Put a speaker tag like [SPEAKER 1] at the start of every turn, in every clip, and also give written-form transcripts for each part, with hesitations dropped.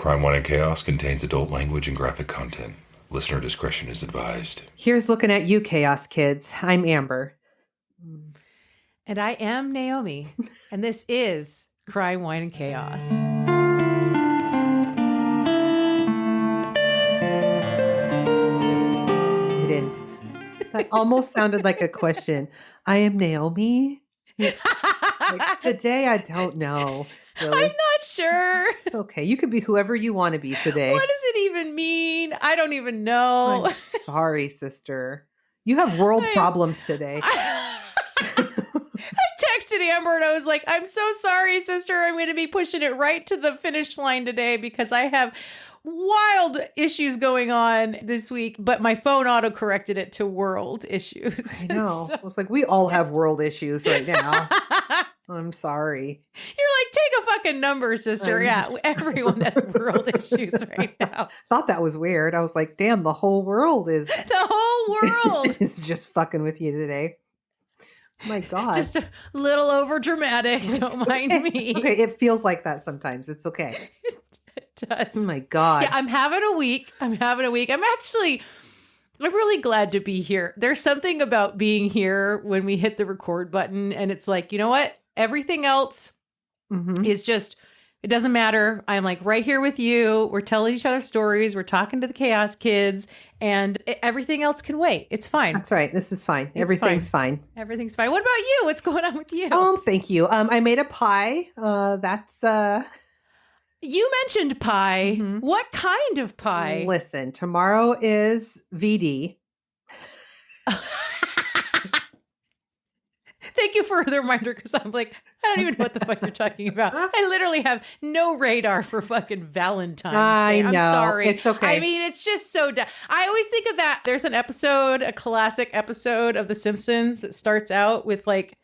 [SPEAKER 1] Crime, Wine, and Chaos contains adult language and graphic content. Listener discretion is advised.
[SPEAKER 2] Here's looking at you, Chaos Kids. I'm Amber.
[SPEAKER 3] And I am Naomi. And this is Crime, Wine, and Chaos.
[SPEAKER 2] It is. That almost sounded like a question. I am Naomi. Like, today, I don't know. Really.
[SPEAKER 3] I'm not sure.
[SPEAKER 2] It's okay. You could be whoever you want to be today.
[SPEAKER 3] What does it even mean? I don't even know.
[SPEAKER 2] I'm sorry, sister. You have world problems today.
[SPEAKER 3] I texted Amber and I was like, I'm so sorry, sister. I'm going to be pushing it right to the finish line today because I have wild issues going on this week, but my phone auto-corrected it to world issues.
[SPEAKER 2] I know. So... It's like, we all have world issues right now. I'm sorry.
[SPEAKER 3] You're like, take a fucking number, sister. Yeah, everyone has world issues right now.
[SPEAKER 2] Thought that was weird. I was like, damn, the whole world is...
[SPEAKER 3] The whole world
[SPEAKER 2] is just fucking with you today. Oh my God.
[SPEAKER 3] Just a little over dramatic. Don't mind me.
[SPEAKER 2] Okay, it feels like that sometimes. It's okay.
[SPEAKER 3] It does.
[SPEAKER 2] Oh my God.
[SPEAKER 3] Yeah, I'm having a week. I'm really glad to be here. There's something about being here when we hit the record button and it's like, you know what? Everything else is just, it doesn't matter. I'm like right here with you. We're telling each other stories. We're talking to the Chaos Kids and everything else can wait. It's fine.
[SPEAKER 2] That's right. This is fine. Everything's fine.
[SPEAKER 3] Everything's fine. What about you? What's going on with you?
[SPEAKER 2] Thank you. I made a pie.
[SPEAKER 3] You mentioned pie. What kind of pie?
[SPEAKER 2] Listen, tomorrow is VD.
[SPEAKER 3] Thank you for the reminder because I'm like, I don't even know what the fuck you're talking about. I literally have no radar for fucking Valentine's Day. I'm sorry.
[SPEAKER 2] It's okay.
[SPEAKER 3] I mean, it's just so I always think of that. There's an episode, a classic episode of The Simpsons that starts out with like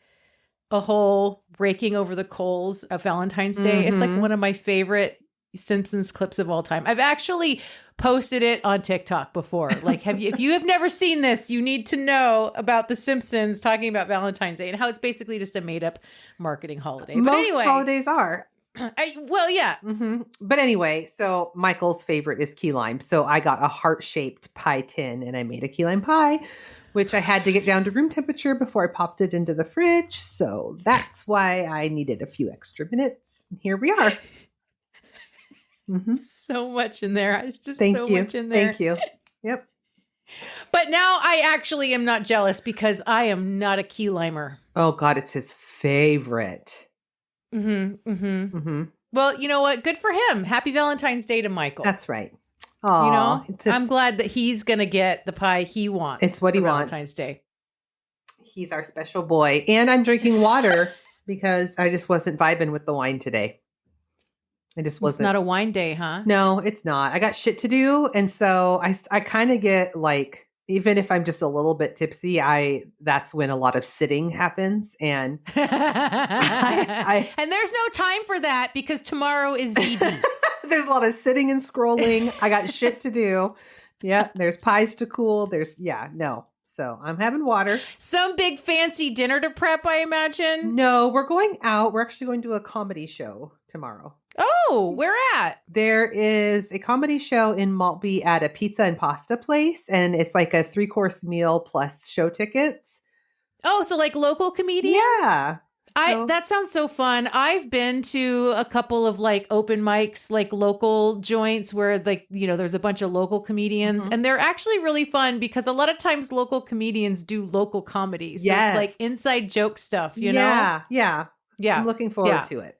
[SPEAKER 3] a whole raking over the coals of Valentine's Day. It's like one of my favorite Simpsons clips of all time. I've actually posted it on TikTok before. Like, if you have never seen this, you need to know about The Simpsons talking about Valentine's Day and how it's basically just a made up marketing holiday. But
[SPEAKER 2] Most
[SPEAKER 3] anyway,
[SPEAKER 2] holidays are.
[SPEAKER 3] Yeah.
[SPEAKER 2] But anyway, so Michael's favorite is key lime. So I got a heart-shaped pie tin and I made a key lime pie, which I had to get down to room temperature before I popped it into the fridge. So that's why I needed a few extra minutes. Here we are.
[SPEAKER 3] So much in there. It's just
[SPEAKER 2] Thank
[SPEAKER 3] so
[SPEAKER 2] you.
[SPEAKER 3] much in there.
[SPEAKER 2] Thank you. Yep.
[SPEAKER 3] But now I actually am not jealous because I am not a key limer.
[SPEAKER 2] Oh God, it's his favorite.
[SPEAKER 3] Well, you know what? Good for him. Happy Valentine's Day to Michael.
[SPEAKER 2] That's right. Aww,
[SPEAKER 3] I'm glad that he's going to get the pie he wants.
[SPEAKER 2] It's what he wants.
[SPEAKER 3] Valentine's Day.
[SPEAKER 2] He's our special boy. And I'm drinking water because I just wasn't vibing with the wine today. I just wasn't.
[SPEAKER 3] It's not a wine day, huh?
[SPEAKER 2] No, it's not. I got shit to do. And so I kind of get like, even if I'm just a little bit tipsy, that's when a lot of sitting happens. And
[SPEAKER 3] and there's no time for that because tomorrow is VD.
[SPEAKER 2] There's a lot of sitting and scrolling. I got shit to do. Yep. There's pies to cool. So I'm having water.
[SPEAKER 3] Some big fancy dinner to prep, I imagine.
[SPEAKER 2] No, we're going out. We're actually going to a comedy show tomorrow.
[SPEAKER 3] Oh, where at?
[SPEAKER 2] There is a comedy show in Maltby at a pizza and pasta place. And it's like a 3-course meal plus show tickets.
[SPEAKER 3] Oh, so like local comedians?
[SPEAKER 2] Yeah.
[SPEAKER 3] That sounds so fun. I've been to a couple of like open mics, like local joints where like, there's a bunch of local comedians and they're actually really fun because a lot of times local comedians do local comedy. So
[SPEAKER 2] yes.
[SPEAKER 3] It's like inside joke stuff, you know?
[SPEAKER 2] Yeah. I'm looking forward to it.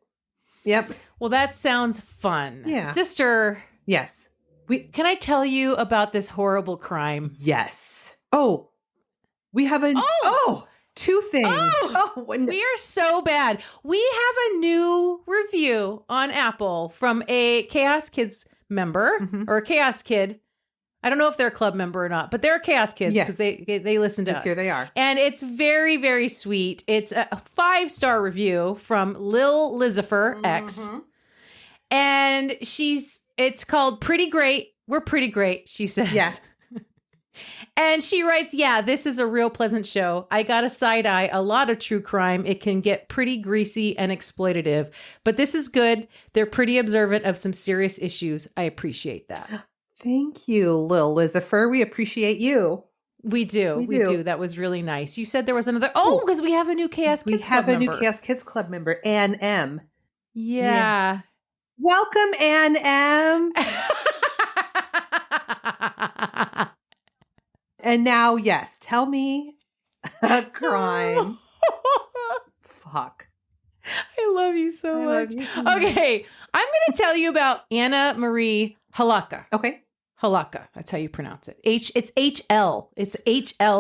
[SPEAKER 2] Yep.
[SPEAKER 3] Well, that sounds fun.
[SPEAKER 2] Yeah.
[SPEAKER 3] Sister.
[SPEAKER 2] Yes.
[SPEAKER 3] Can I tell you about this horrible crime?
[SPEAKER 2] Yes. Oh, we have two things.
[SPEAKER 3] We are so bad. We have a new review on Apple from a Chaos Kids member or a Chaos Kid. I don't know if they're a club member or not, but they're Chaos Kids because they listen to us.
[SPEAKER 2] Here they are.
[SPEAKER 3] And it's very, very sweet. It's a 5-star review from Lil Lizifer X. And it's called Pretty Great. We're pretty great, she says.
[SPEAKER 2] Yeah.
[SPEAKER 3] And she writes, yeah, this is a real pleasant show. I got a side eye, a lot of true crime. It can get pretty greasy and exploitative, but this is good. They're pretty observant of some serious issues. I appreciate that.
[SPEAKER 2] Thank you, Lil Lizifer. We appreciate you.
[SPEAKER 3] We do. We do. That was really nice. You said there was another. Oh, because we have a new Chaos Kids Club member.
[SPEAKER 2] We have a new Chaos Kids Club member, Ann M.
[SPEAKER 3] Yeah.
[SPEAKER 2] Welcome, Ann M. And now, yes, tell me a crime. Fuck.
[SPEAKER 3] I love you so much.
[SPEAKER 2] You.
[SPEAKER 3] Okay, I'm going to tell you about Anna Marie Hlavka.
[SPEAKER 2] Okay.
[SPEAKER 3] Hlavka, that's how you pronounce it. It's HL. It's HLAVKA.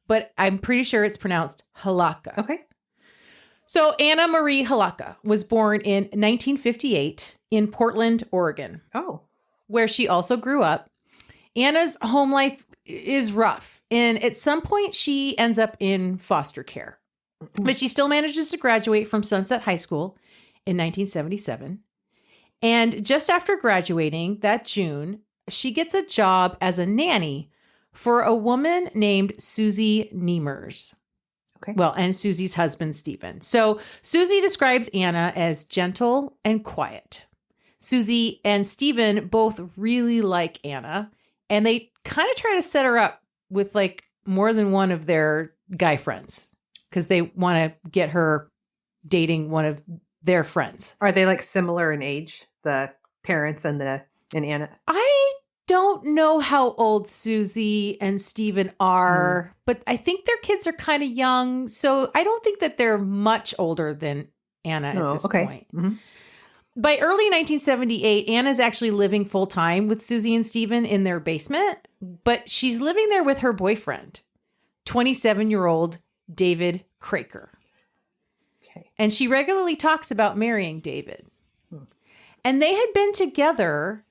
[SPEAKER 3] But I'm pretty sure it's pronounced Hlavka.
[SPEAKER 2] Okay.
[SPEAKER 3] So Anna Marie Hlavka was born in 1958 in Portland, Oregon.
[SPEAKER 2] Oh.
[SPEAKER 3] Where she also grew up. Anna's home life is rough, and at some point she ends up in foster care. But she still manages to graduate from Sunset High School in 1977. And just after graduating that June, she gets a job as a nanny for a woman named Susie Niemers.
[SPEAKER 2] Okay.
[SPEAKER 3] Well, and Susie's husband, Stephen. So Susie describes Anna as gentle and quiet. Susie and Stephen both really like Anna, and they kind of try to set her up with like more than one of their guy friends because they want to get her dating one of their friends.
[SPEAKER 2] Are they like similar in age, the parents and Anna?
[SPEAKER 3] I don't know how old Susie and Stephen are, but I think their kids are kind of young. So I don't think that they're much older than Anna at this point.
[SPEAKER 2] Mm-hmm.
[SPEAKER 3] By early 1978, Anna's actually living full time with Susie and Stephen in their basement, but she's living there with her boyfriend, 27-year-old David Craker.
[SPEAKER 2] Okay.
[SPEAKER 3] And she regularly talks about marrying David. And they had been together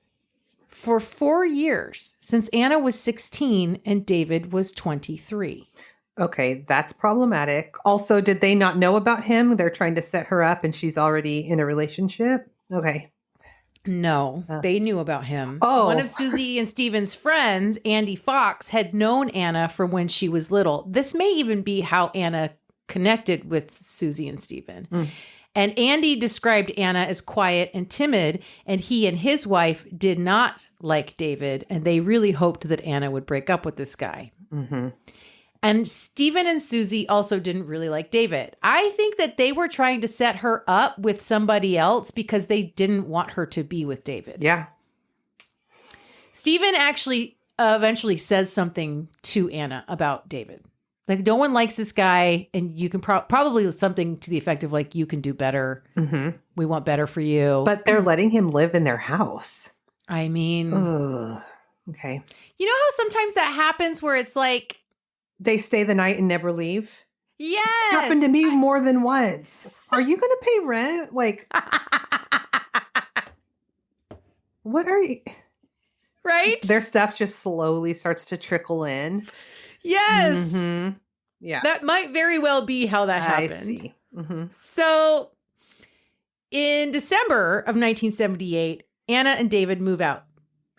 [SPEAKER 3] for 4 years, since Anna was 16 and David was 23.
[SPEAKER 2] Okay, that's problematic. Also, did they not know about him? They're trying to set her up and she's already in a relationship? Okay.
[SPEAKER 3] No, they knew about him.
[SPEAKER 2] Oh.
[SPEAKER 3] One of Susie and Stephen's friends, Andy Fox, had known Anna from when she was little. This may even be how Anna connected with Susie and Stephen. And Andy described Anna as quiet and timid, and he and his wife did not like David, and they really hoped that Anna would break up with this guy.
[SPEAKER 2] Mm-hmm.
[SPEAKER 3] And Stephen and Susie also didn't really like David. I think that they were trying to set her up with somebody else because they didn't want her to be with David.
[SPEAKER 2] Yeah.
[SPEAKER 3] Stephen actually eventually says something to Anna about David. Like, no one likes this guy, and you can probably something to the effect of, like, you can do better.
[SPEAKER 2] Mm-hmm.
[SPEAKER 3] We want better for you.
[SPEAKER 2] But they're letting him live in their house.
[SPEAKER 3] I mean...
[SPEAKER 2] Ugh. Okay.
[SPEAKER 3] You know how sometimes that happens where it's like...
[SPEAKER 2] They stay the night and never leave?
[SPEAKER 3] Yes!
[SPEAKER 2] It's happened to me more than once. Are you going to pay rent? Like... What are you...
[SPEAKER 3] Right?
[SPEAKER 2] Their stuff just slowly starts to trickle in.
[SPEAKER 3] Yes.
[SPEAKER 2] Mm-hmm. Yeah.
[SPEAKER 3] That might very well be how that happened.
[SPEAKER 2] I see. Mm-hmm.
[SPEAKER 3] So in December of 1978, Anna and David move out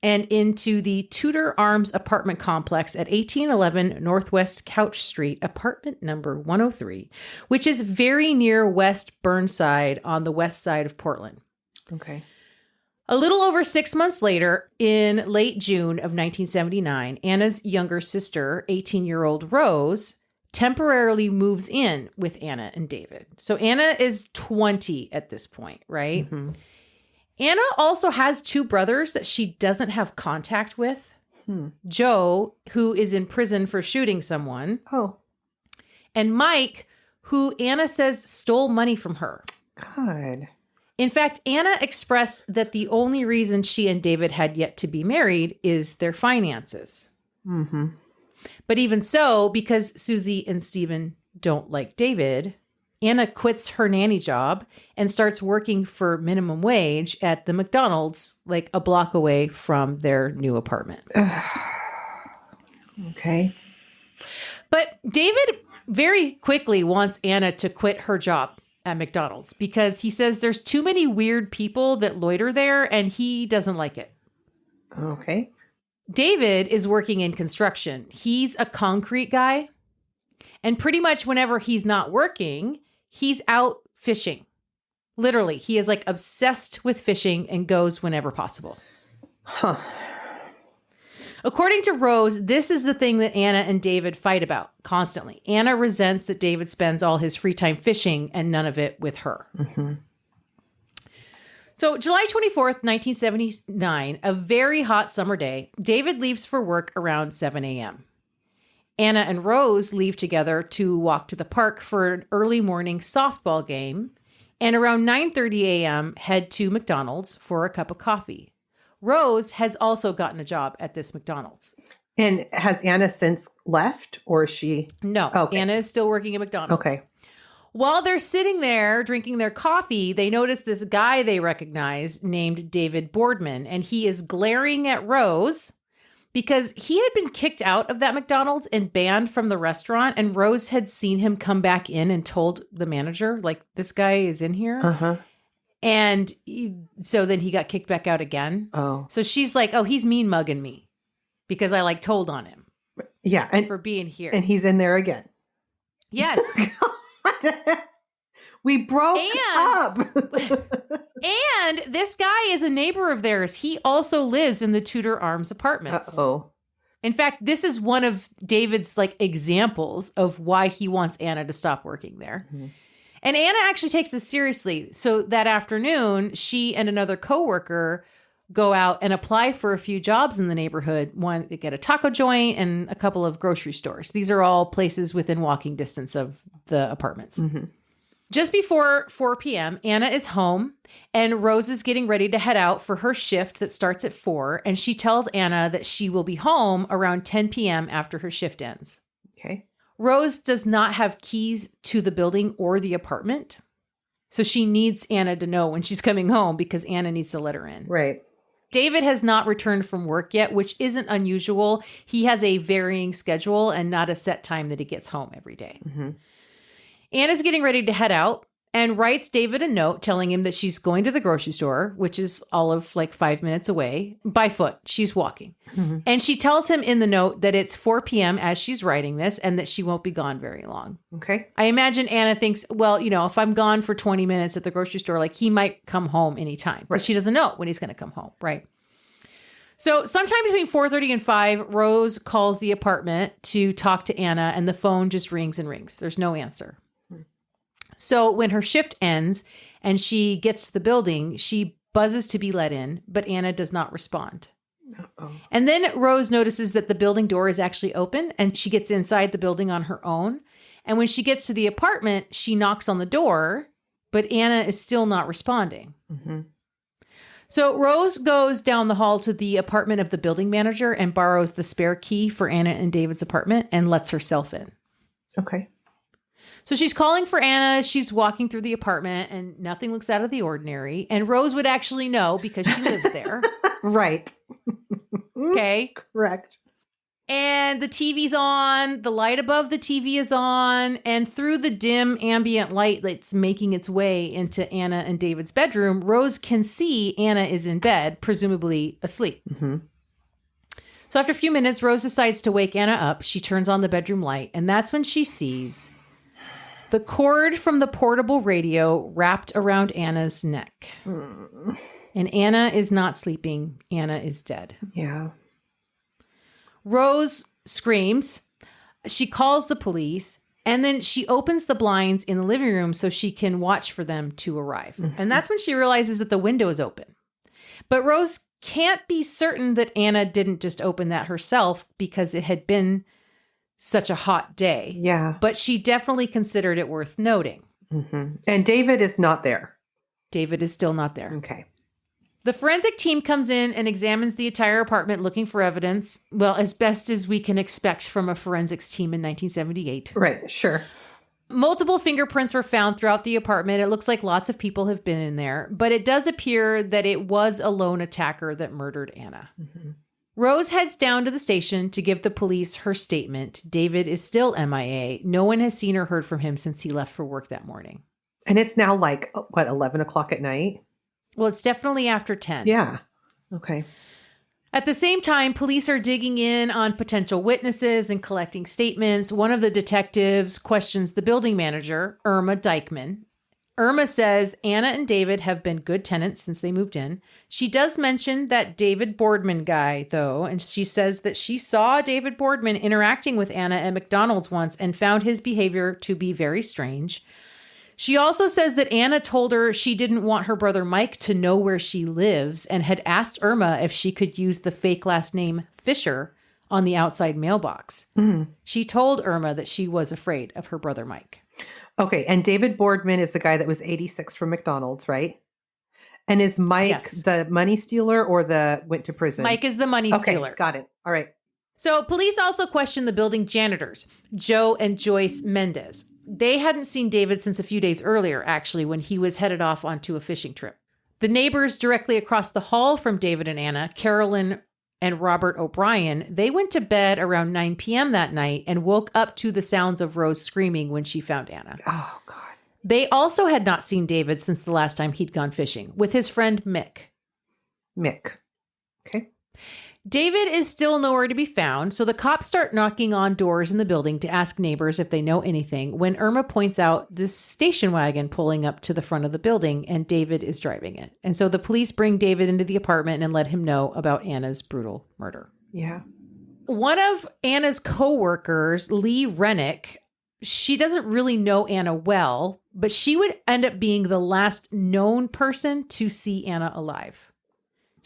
[SPEAKER 3] and into the Tudor Arms apartment complex at 1811 Northwest Couch Street, apartment number 103, which is very near West Burnside on the west side of Portland.
[SPEAKER 2] Okay.
[SPEAKER 3] A little over 6 months later, in late June of 1979, Anna's younger sister, 18-year-old Rose, temporarily moves in with Anna and David. So Anna is 20 at this point, right?
[SPEAKER 2] Mm-hmm.
[SPEAKER 3] Anna also has two brothers that she doesn't have contact with. Joe, who is in prison for shooting someone.
[SPEAKER 2] Oh.
[SPEAKER 3] And Mike, who Anna says stole money from her.
[SPEAKER 2] God.
[SPEAKER 3] In fact, Anna expressed that the only reason she and David had yet to be married is their finances.
[SPEAKER 2] Mm-hmm.
[SPEAKER 3] But even so, because Susie and Stephen don't like David, Anna quits her nanny job and starts working for minimum wage at the McDonald's, like a block away from their new apartment.
[SPEAKER 2] Okay.
[SPEAKER 3] But David very quickly wants Anna to quit her job at McDonald's because he says there's too many weird people that loiter there and he doesn't like it.
[SPEAKER 2] Okay.
[SPEAKER 3] David is working in construction. He's a concrete guy. And pretty much whenever he's not working, he's out fishing. Literally, he is like obsessed with fishing and goes whenever possible.
[SPEAKER 2] Huh.
[SPEAKER 3] According to Rose, this is the thing that Anna and David fight about constantly. Anna resents that David spends all his free time fishing and none of it with her.
[SPEAKER 2] Mm-hmm.
[SPEAKER 3] So July 24th, 1979, a very hot summer day, David leaves for work around 7 a.m. Anna and Rose leave together to walk to the park for an early morning softball game, and around 9:30 a.m. head to McDonald's for a cup of coffee. Rose has also gotten a job at this McDonald's.
[SPEAKER 2] And has Anna since left, or is she?
[SPEAKER 3] No,
[SPEAKER 2] Okay.
[SPEAKER 3] Anna is still working at McDonald's.
[SPEAKER 2] Okay.
[SPEAKER 3] While they're sitting there drinking their coffee, they notice this guy they recognize named David Boardman, and he is glaring at Rose because he had been kicked out of that McDonald's and banned from the restaurant, and Rose had seen him come back in and told the manager, like, this guy is in here.
[SPEAKER 2] Uh-huh.
[SPEAKER 3] And so then he got kicked back out again.
[SPEAKER 2] Oh.
[SPEAKER 3] So she's like, oh, he's mean mugging me because I like told on him
[SPEAKER 2] Yeah. And
[SPEAKER 3] for being here.
[SPEAKER 2] and he's in there again.
[SPEAKER 3] Yes.
[SPEAKER 2] We broke up.
[SPEAKER 3] And this guy is a neighbor of theirs. He also lives in the Tudor Arms apartments.
[SPEAKER 2] Uh-oh.
[SPEAKER 3] In fact, this is one of David's like examples of why he wants Anna to stop working there.
[SPEAKER 2] Mhm.
[SPEAKER 3] And Anna actually takes this seriously. So that afternoon, she and another coworker go out and apply for a few jobs in the neighborhood. One, they get a taco joint and a couple of grocery stores. These are all places within walking distance of the apartments.
[SPEAKER 2] Mm-hmm.
[SPEAKER 3] Just before 4 p.m., Anna is home and Rose is getting ready to head out for her shift that starts at 4. And she tells Anna that she will be home around 10 p.m. after her shift ends.
[SPEAKER 2] Okay.
[SPEAKER 3] Rose does not have keys to the building or the apartment. So she needs Anna to know when she's coming home because Anna needs to let her in.
[SPEAKER 2] Right.
[SPEAKER 3] David has not returned from work yet, which isn't unusual. He has a varying schedule and not a set time that he gets home every day.
[SPEAKER 2] Mm-hmm.
[SPEAKER 3] Anna's getting ready to head out and writes David a note telling him that she's going to the grocery store, which is all of like 5 minutes away, by foot. She's walking.
[SPEAKER 2] Mm-hmm.
[SPEAKER 3] And she tells him in the note that it's 4 p.m. as she's writing this and that she won't be gone very long.
[SPEAKER 2] Okay.
[SPEAKER 3] I imagine Anna thinks, well, you know, if I'm gone for 20 minutes at the grocery store, like he might come home anytime. But
[SPEAKER 2] Right.
[SPEAKER 3] she doesn't know when he's going to come home, right? So sometime between 4:30 and 5, Rose calls the apartment to talk to Anna and the phone just rings and rings. There's no answer. So when her shift ends and she gets to the building, she buzzes to be let in, but Anna does not respond.
[SPEAKER 2] Uh-oh.
[SPEAKER 3] And then Rose notices that the building door is actually open and she gets inside the building on her own. And when she gets to the apartment, she knocks on the door, but Anna is still not responding.
[SPEAKER 2] Mm-hmm.
[SPEAKER 3] So Rose goes down the hall to the apartment of the building manager and borrows the spare key for Anna and David's apartment and lets herself in.
[SPEAKER 2] Okay.
[SPEAKER 3] So she's calling for Anna. She's walking through the apartment and nothing looks out of the ordinary. And Rose would actually know because she lives there.
[SPEAKER 2] Right.
[SPEAKER 3] Okay.
[SPEAKER 2] Correct.
[SPEAKER 3] And the TV's on. The light above the TV is on. And through the dim ambient light that's making its way into Anna and David's bedroom, Rose can see Anna is in bed, presumably asleep.
[SPEAKER 2] Mm-hmm.
[SPEAKER 3] So after a few minutes, Rose decides to wake Anna up. She turns on the bedroom light. And that's when she sees the cord from the portable radio wrapped around Anna's neck. And Anna is not sleeping. Anna is dead.
[SPEAKER 2] Yeah.
[SPEAKER 3] Rose screams. She calls the police. And then she opens the blinds in the living room so she can watch for them to arrive.
[SPEAKER 2] Mm-hmm.
[SPEAKER 3] And that's when she realizes that the window is open. But Rose can't be certain that Anna didn't just open that herself because it had been such a hot day.
[SPEAKER 2] Yeah.
[SPEAKER 3] But she definitely considered it worth noting.
[SPEAKER 2] Mm-hmm. And David is not there.
[SPEAKER 3] David is still not there.
[SPEAKER 2] Okay.
[SPEAKER 3] The forensic team comes in and examines the entire apartment looking for evidence. Well, as best as we can expect from a forensics team in 1978.
[SPEAKER 2] Right. Sure.
[SPEAKER 3] Multiple fingerprints were found throughout the apartment. It looks like lots of people have been in there, but it does appear that it was a lone attacker that murdered Anna.
[SPEAKER 2] Mm-hmm.
[SPEAKER 3] Rose heads down to the station to give the police her statement. David is still MIA. No one has seen or heard from him since he left for work that morning.
[SPEAKER 2] And it's now like, what, 11 o'clock at night?
[SPEAKER 3] Well, it's definitely after 10.
[SPEAKER 2] Yeah. Okay.
[SPEAKER 3] At the same time, police are digging in on potential witnesses and collecting statements. One of the detectives questions the building manager, Irma Dykman. Irma says Anna and David have been good tenants since they moved in. She does mention that David Boardman guy, though, and she says that she saw David Boardman interacting with Anna at McDonald's once and found his behavior to be very strange. She also says that Anna told her she didn't want her brother Mike to know where she lives and had asked Irma if she could use the fake last name Fisher on the outside mailbox. She told Irma that she was afraid of her brother Mike.
[SPEAKER 2] Okay, and David Boardman is the guy that was 86 from McDonald's, right? And is Mike the money stealer or the went to prison?
[SPEAKER 3] Mike is the money stealer.
[SPEAKER 2] Got it. All right.
[SPEAKER 3] So police also questioned the building janitors, Joe and Joyce Mendez. They hadn't seen David since a few days earlier, actually, when he was headed off onto a fishing trip. The neighbors directly across the hall from David and Anna, Carolyn and Robert O'Brien, they went to bed around 9 p.m. that night and woke up to the sounds of Rose screaming when she found Anna.
[SPEAKER 2] Oh, God.
[SPEAKER 3] They also had not seen David since the last time he'd gone fishing, with his friend Mick.
[SPEAKER 2] Okay.
[SPEAKER 3] David is still nowhere to be found, so the cops start knocking on doors in the building to ask neighbors if they know anything, when Irma points out this station wagon pulling up to the front of the building, and David is driving it. And so the police bring David into the apartment and let him know about Anna's brutal murder.
[SPEAKER 2] Yeah.
[SPEAKER 3] One of Anna's co-workers, Lee Rennick, she doesn't really know Anna well, but she would end up being the last known person to see Anna alive.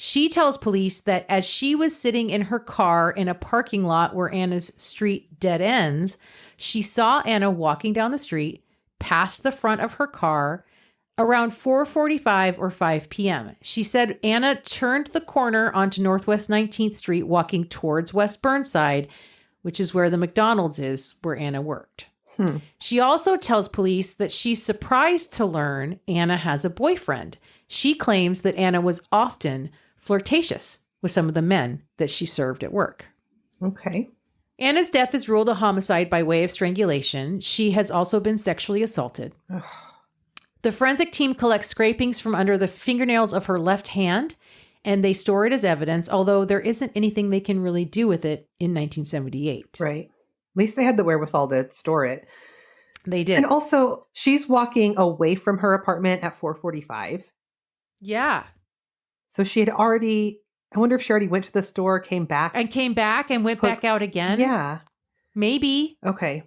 [SPEAKER 3] She tells police that as she was sitting in her car in a parking lot where Anna's street dead ends, she saw Anna walking down the street past the front of her car around 4:45 or 5 p.m. She said Anna turned the corner onto Northwest 19th Street walking towards West Burnside, which is where the McDonald's is where Anna worked. She also tells police that she's surprised to learn Anna has a boyfriend. She claims that Anna was often flirtatious with some of the men that she served at work.
[SPEAKER 2] Okay.
[SPEAKER 3] Anna's death is ruled a homicide by way of strangulation. She has also been sexually assaulted. The forensic team collects scrapings from under the fingernails of her left hand, and they store it as evidence, although there isn't anything they can really do with it in 1978.
[SPEAKER 2] Right. At least they had the wherewithal to store it.
[SPEAKER 3] They did.
[SPEAKER 2] And also, she's walking away from her apartment at 4:45.
[SPEAKER 3] Yeah.
[SPEAKER 2] So she had already, I wonder if she already went to the store, came back.
[SPEAKER 3] And went back out again.
[SPEAKER 2] Yeah.
[SPEAKER 3] Maybe.
[SPEAKER 2] Okay.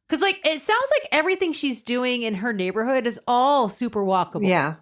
[SPEAKER 3] Because, it sounds like everything she's doing in her neighborhood is all super walkable.
[SPEAKER 2] Yeah.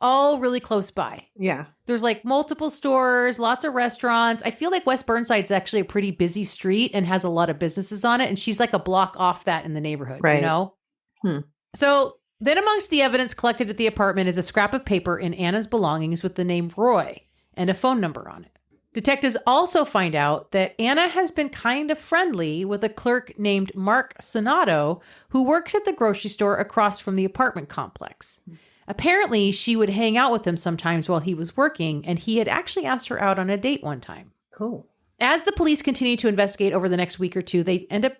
[SPEAKER 3] All really close by.
[SPEAKER 2] Yeah.
[SPEAKER 3] There's multiple stores, lots of restaurants. I feel like West Burnside's actually a pretty busy street and has a lot of businesses on it. And she's a block off that in the neighborhood,
[SPEAKER 2] right.
[SPEAKER 3] You know? So then amongst the evidence collected at the apartment is a scrap of paper in Anna's belongings with the name Roy and a phone number on it. Detectives also find out that Anna has been kind of friendly with a clerk named Mark Sonato, who works at the grocery store across from the apartment complex. Apparently, she would hang out with him sometimes while he was working, and he had actually asked her out on a date one time.
[SPEAKER 2] Cool.
[SPEAKER 3] As the police continue to investigate over the next week or two, they end up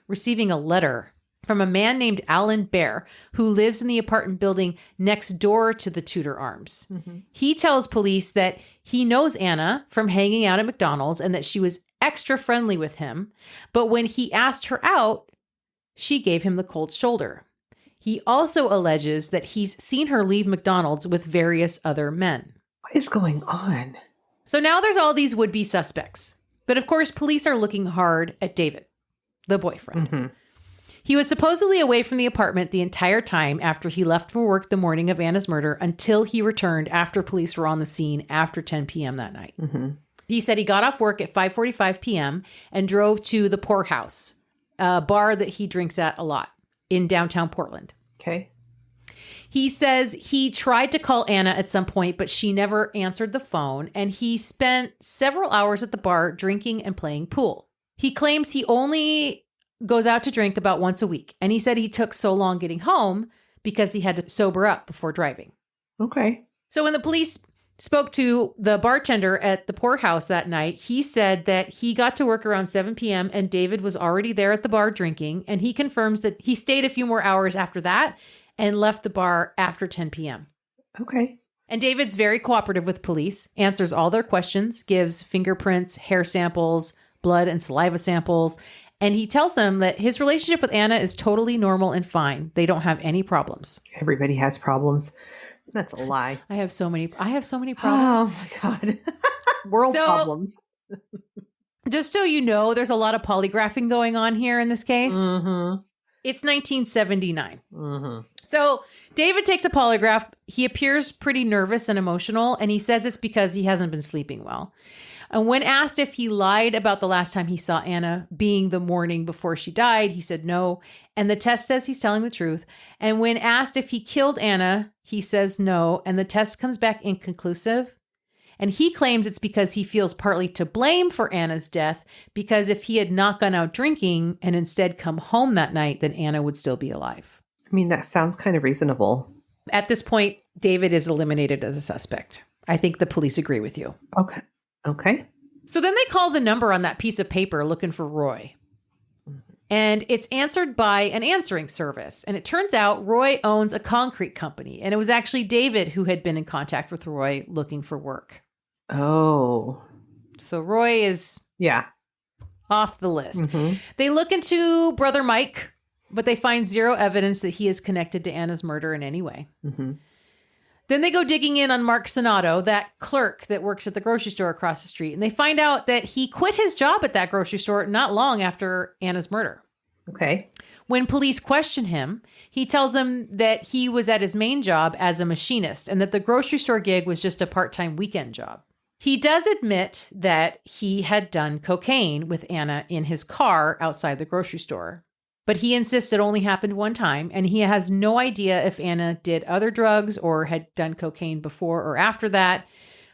[SPEAKER 3] receiving a letter from a man named Alan Bear, who lives in the apartment building next door to the Tudor Arms. He tells police that he knows Anna from hanging out at McDonald's and that she was extra friendly with him, but when he asked her out, she gave him the cold shoulder. He also alleges that he's seen her leave McDonald's with various other men.
[SPEAKER 2] What is going on?
[SPEAKER 3] So now there's all these would-be suspects. But of course, police are looking hard at David, the boyfriend. He was supposedly away from the apartment the entire time after he left for work the morning of Anna's murder until he returned after police were on the scene after 10 p.m. that night. He said he got off work at 5:45 p.m. and drove to the Poorhouse, a bar that he drinks at a lot in downtown Portland.
[SPEAKER 2] Okay.
[SPEAKER 3] He says he tried to call Anna at some point, but she never answered the phone, and he spent several hours at the bar drinking and playing pool. He claims he only goes out to drink about once a week, and he said he took so long getting home because he had to sober up before driving.
[SPEAKER 2] Okay.
[SPEAKER 3] So when the police spoke to the bartender at the Poorhouse that night, he said that he got to work around 7 p.m. and David was already there at the bar drinking, and he confirms that he stayed a few more hours after that and left the bar after 10 p.m.
[SPEAKER 2] Okay.
[SPEAKER 3] And David's very cooperative with police, answers all their questions, gives fingerprints, hair samples, blood and saliva samples. And he tells them that his relationship with Anna is totally normal and fine. They don't have any problems.
[SPEAKER 2] Everybody has problems. That's a lie.
[SPEAKER 3] I have so many problems.
[SPEAKER 2] Oh my God. World problems.
[SPEAKER 3] Just so you know, there's a lot of polygraphing going on here in this case.
[SPEAKER 2] Mm-hmm.
[SPEAKER 3] It's 1979.
[SPEAKER 2] Mm-hmm.
[SPEAKER 3] So David takes a polygraph. He appears pretty nervous and emotional, and he says it's because he hasn't been sleeping well. And when asked if he lied about the last time he saw Anna being the morning before she died, he said no. And the test says he's telling the truth. And when asked if he killed Anna, he says no. And the test comes back inconclusive. And he claims it's because he feels partly to blame for Anna's death, because if he had not gone out drinking and instead come home that night, then Anna would still be alive.
[SPEAKER 2] I mean, that sounds kind of reasonable.
[SPEAKER 3] At this point, David is eliminated as a suspect. I think the police agree with you.
[SPEAKER 2] Okay.
[SPEAKER 3] So then they call the number on that piece of paper looking for Roy. And it's answered by an answering service. And it turns out Roy owns a concrete company. And it was actually David who had been in contact with Roy looking for work.
[SPEAKER 2] Oh.
[SPEAKER 3] So Roy is off the list.
[SPEAKER 2] Mm-hmm.
[SPEAKER 3] They look into Brother Mike, but they find zero evidence that he is connected to Anna's murder in any way.
[SPEAKER 2] Mm-hmm.
[SPEAKER 3] Then they go digging in on Mark Sonato, that clerk that works at the grocery store across the street. And they find out that he quit his job at that grocery store not long after Anna's murder.
[SPEAKER 2] Okay.
[SPEAKER 3] When police question him, he tells them that he was at his main job as a machinist and that the grocery store gig was just a part-time weekend job. He does admit that he had done cocaine with Anna in his car outside the grocery store. But he insists it only happened one time, and he has no idea if Anna did other drugs or had done cocaine before or after that.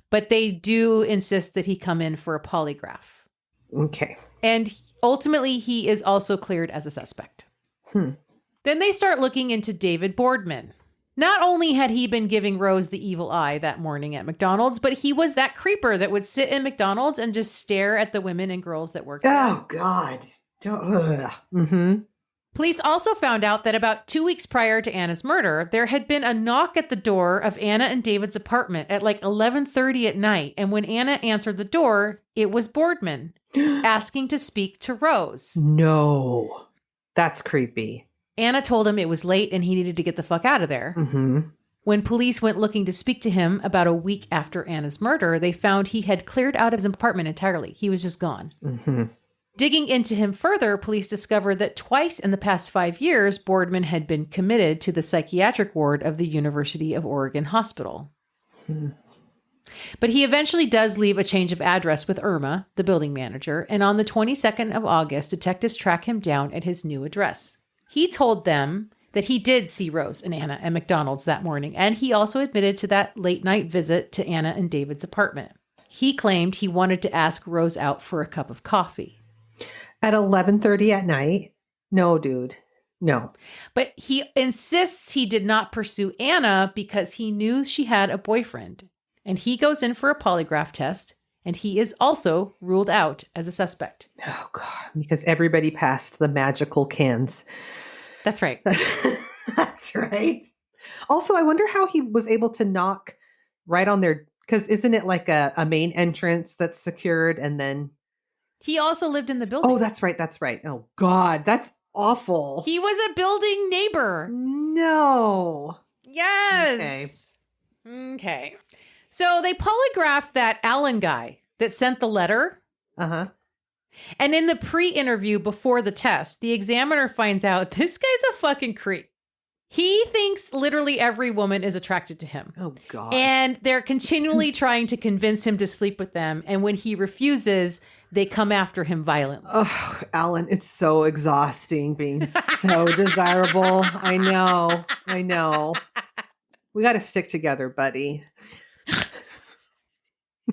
[SPEAKER 3] But they do insist that he come in for a polygraph.
[SPEAKER 2] Okay.
[SPEAKER 3] And ultimately, he is also cleared as a suspect. Then they start looking into David Boardman. Not only had he been giving Rose the evil eye that morning at McDonald's, but he was that creeper that would sit in McDonald's and just stare at the women and girls that worked there.
[SPEAKER 2] Oh, God. Mm-hmm.
[SPEAKER 3] Police also found out that about 2 weeks prior to Anna's murder, there had been a knock at the door of Anna and David's apartment at like 11:30 at night. And when Anna answered the door, it was Boardman asking to speak to Rose.
[SPEAKER 2] No. That's creepy.
[SPEAKER 3] Anna told him it was late and he needed to get the fuck out of there.
[SPEAKER 2] Mm-hmm.
[SPEAKER 3] When police went looking to speak to him about a week after Anna's murder, they found he had cleared out his apartment entirely. He was just gone.
[SPEAKER 2] Mm-hmm.
[SPEAKER 3] Digging into him further, police discovered that twice in the past 5 years, Boardman had been committed to the psychiatric ward of the University of Oregon Hospital. But he eventually does leave a change of address with Irma, the building manager, and on the 22nd of August, detectives track him down at his new address. He told them that he did see Rose and Anna at McDonald's that morning, and he also admitted to that late-night visit to Anna and David's apartment. He claimed he wanted to ask Rose out for a cup of coffee.
[SPEAKER 2] At 11:30 at night? No, dude. No.
[SPEAKER 3] But he insists he did not pursue Anna because he knew she had a boyfriend. And he goes in for a polygraph test, and he is also ruled out as a suspect.
[SPEAKER 2] Oh, God. Because everybody passed the magical cans.
[SPEAKER 3] That's right.
[SPEAKER 2] That's right. Also, I wonder how he was able to knock right on their... Because isn't it like a main entrance that's secured and then...
[SPEAKER 3] He also lived in the building.
[SPEAKER 2] Oh, that's right. That's right. Oh, God. That's awful.
[SPEAKER 3] He was a building neighbor.
[SPEAKER 2] No.
[SPEAKER 3] Yes. Okay. So they polygraphed that Allen guy that sent the letter.
[SPEAKER 2] Uh-huh.
[SPEAKER 3] And in the pre-interview before the test, the examiner finds out this guy's a fucking creep. He thinks literally every woman is attracted to him.
[SPEAKER 2] Oh, God.
[SPEAKER 3] And they're continually trying to convince him to sleep with them. And when he refuses, they come after him violently.
[SPEAKER 2] Oh, Alan, it's so exhausting being so desirable. I know. We got to stick together, buddy.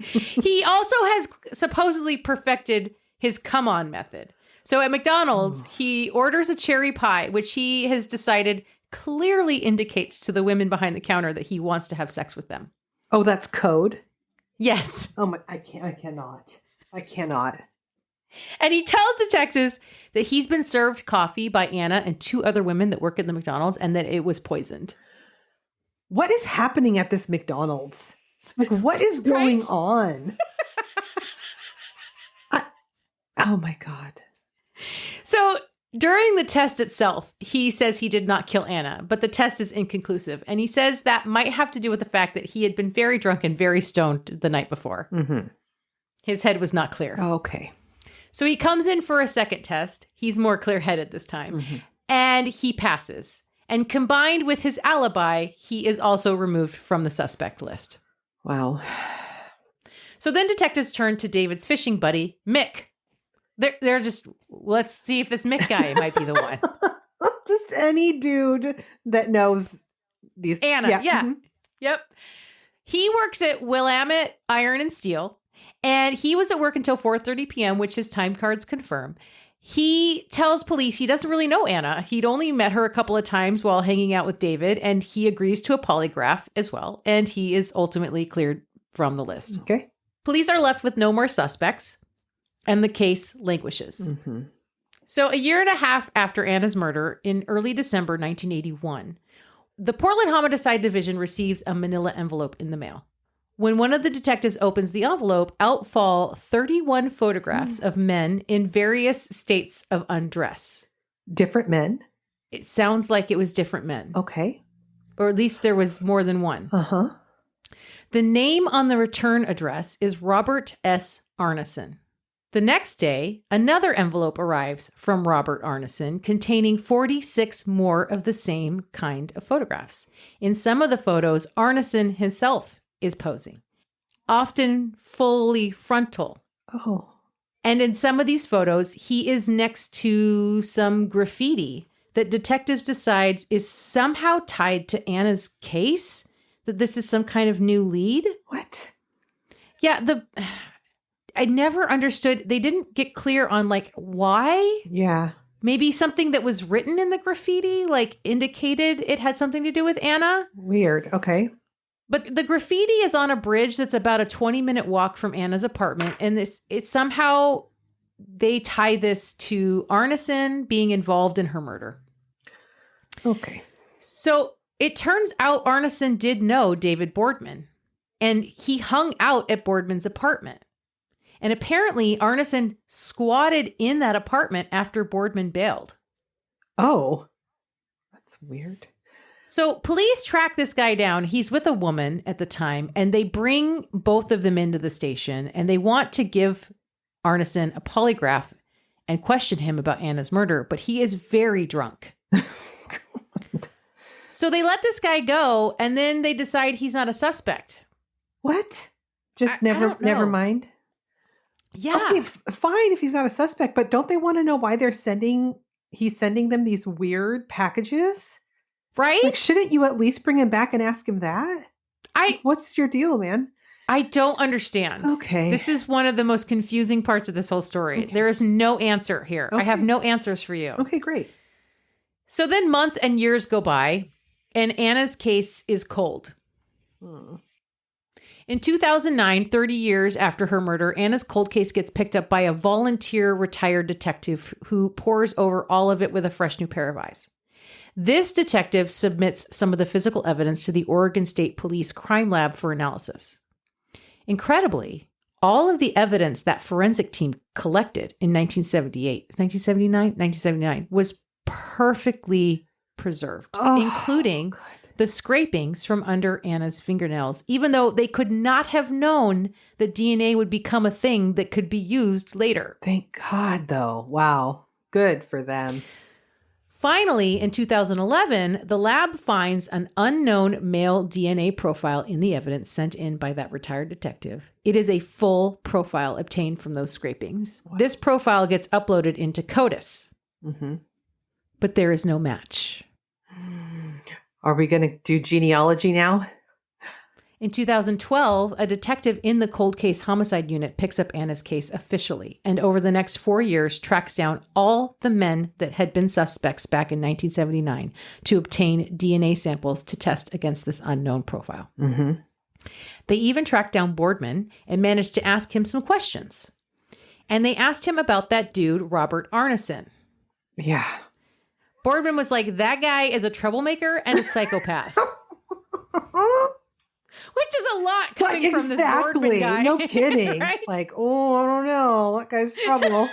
[SPEAKER 3] He also has supposedly perfected his come on method. So at McDonald's, he orders a cherry pie, which he has decided clearly indicates to the women behind the counter that he wants to have sex with them.
[SPEAKER 2] Oh, that's code?
[SPEAKER 3] Yes.
[SPEAKER 2] Oh my, I cannot.
[SPEAKER 3] And he tells detectives that he's been served coffee by Anna and 2 other women that work at the McDonald's and that it was poisoned.
[SPEAKER 2] What is happening at this McDonald's? Like, what is going
[SPEAKER 3] Right?
[SPEAKER 2] on? Oh my God.
[SPEAKER 3] So during the test itself, he says he did not kill Anna, but the test is inconclusive. And he says that might have to do with the fact that he had been very drunk and very stoned the night before.
[SPEAKER 2] Mm-hmm.
[SPEAKER 3] His head was not clear.
[SPEAKER 2] Okay.
[SPEAKER 3] So he comes in for a second test. He's more clear-headed this time.
[SPEAKER 2] Mm-hmm.
[SPEAKER 3] And he passes. And combined with his alibi, he is also removed from the suspect list.
[SPEAKER 2] Wow.
[SPEAKER 3] So then detectives turn to David's fishing buddy, Mick. They're just, let's see if this Mick guy might be the one.
[SPEAKER 2] Just any dude that knows these.
[SPEAKER 3] Anna, yeah.
[SPEAKER 2] Mhm.
[SPEAKER 3] Yep. He works at Willamette Iron and Steel, and he was at work until 4:30 p.m., which his time cards confirm. He tells police he doesn't really know Anna. He'd only met her a couple of times while hanging out with David, and he agrees to a polygraph as well, and he is ultimately cleared from the list.
[SPEAKER 2] Okay.
[SPEAKER 3] Police are left with no more suspects, and the case languishes.
[SPEAKER 2] Mm-hmm.
[SPEAKER 3] So a year and a half after Anna's murder, in early December 1981, the Portland Homicide Division receives a manila envelope in the mail. When one of the detectives opens the envelope, out fall 31 photographs of men in various states of undress.
[SPEAKER 2] Different men.
[SPEAKER 3] It sounds like it was different men,
[SPEAKER 2] Okay.
[SPEAKER 3] or at least there was more than one.
[SPEAKER 2] Uh-huh.
[SPEAKER 3] The name on the return address is Robert S. Arneson. The next day, another envelope arrives from Robert Arneson containing 46 more of the same kind of photographs. In some of the photos, Arneson himself is posing, often fully frontal.
[SPEAKER 2] Oh.
[SPEAKER 3] And in some of these photos, he is next to some graffiti that detectives decides is somehow tied to Anna's case, that this is some kind of new lead.
[SPEAKER 2] What?
[SPEAKER 3] Yeah, I never understood. They didn't get clear on like why.
[SPEAKER 2] Yeah.
[SPEAKER 3] Maybe something that was written in the graffiti like indicated it had something to do with Anna.
[SPEAKER 2] Weird. Okay.
[SPEAKER 3] But the graffiti is on a bridge that's about a 20-minute walk from Anna's apartment. And it's somehow they tie this to Arneson being involved in her murder.
[SPEAKER 2] Okay.
[SPEAKER 3] So it turns out Arneson did know David Boardman, and he hung out at Boardman's apartment. And apparently Arneson squatted in that apartment after Boardman bailed.
[SPEAKER 2] Oh. That's weird.
[SPEAKER 3] So police track this guy down. He's with a woman at the time, and they bring both of them into the station, and they want to give Arneson a polygraph and question him about Anna's murder, but he is very drunk. So they let this guy go, and then they decide he's not a suspect.
[SPEAKER 2] What? Just
[SPEAKER 3] I
[SPEAKER 2] never
[SPEAKER 3] don't know.
[SPEAKER 2] mind?
[SPEAKER 3] Yeah.
[SPEAKER 2] Okay, fine if he's not a suspect, but don't they want to know why he's sending them these weird packages?
[SPEAKER 3] Right?
[SPEAKER 2] Like, shouldn't you at least bring him back and ask him that? What's your deal, man?
[SPEAKER 3] I don't understand.
[SPEAKER 2] Okay.
[SPEAKER 3] This is one of the most confusing parts of this whole story.
[SPEAKER 2] Okay.
[SPEAKER 3] There is no answer here. I have
[SPEAKER 2] Okay.
[SPEAKER 3] no answers for you.
[SPEAKER 2] Okay, great.
[SPEAKER 3] So then months and years go by, and Anna's case is cold.
[SPEAKER 2] Hmm.
[SPEAKER 3] In 2009, 30 years after her murder, Anna's cold case gets picked up by a volunteer retired detective who pores over all of it with a fresh new pair of eyes. This detective submits some of the physical evidence to the Oregon State Police Crime Lab for analysis. Incredibly, all of the evidence that forensic team collected in 1979 was perfectly preserved, including
[SPEAKER 2] good.
[SPEAKER 3] the scrapings from under Anna's fingernails, even though they could not have known that DNA would become a thing that could be used later.
[SPEAKER 2] Thank God, though. Wow. Good for them.
[SPEAKER 3] Finally, in 2011, the lab finds an unknown male DNA profile in the evidence sent in by that retired detective. It is a full profile obtained from those scrapings.
[SPEAKER 2] Wow.
[SPEAKER 3] This profile gets uploaded into CODIS,
[SPEAKER 2] Mm-hmm.
[SPEAKER 3] but there is no match.
[SPEAKER 2] Are we going to do genealogy now?
[SPEAKER 3] In 2012, a detective in the cold case homicide unit picks up Anna's case officially, and over the next 4 years tracks down all the men that had been suspects back in 1979 to obtain DNA samples to test against this unknown profile.
[SPEAKER 2] Mm-hmm.
[SPEAKER 3] They even tracked down Boardman and managed to ask him some questions. And they asked him about that dude, Robert Arneson.
[SPEAKER 2] Yeah.
[SPEAKER 3] Boardman was like, that guy is a troublemaker and a psychopath. Which is a lot coming from this Boardman guy.
[SPEAKER 2] No kidding.
[SPEAKER 3] Right?
[SPEAKER 2] Like, oh, I don't know. That guy's trouble.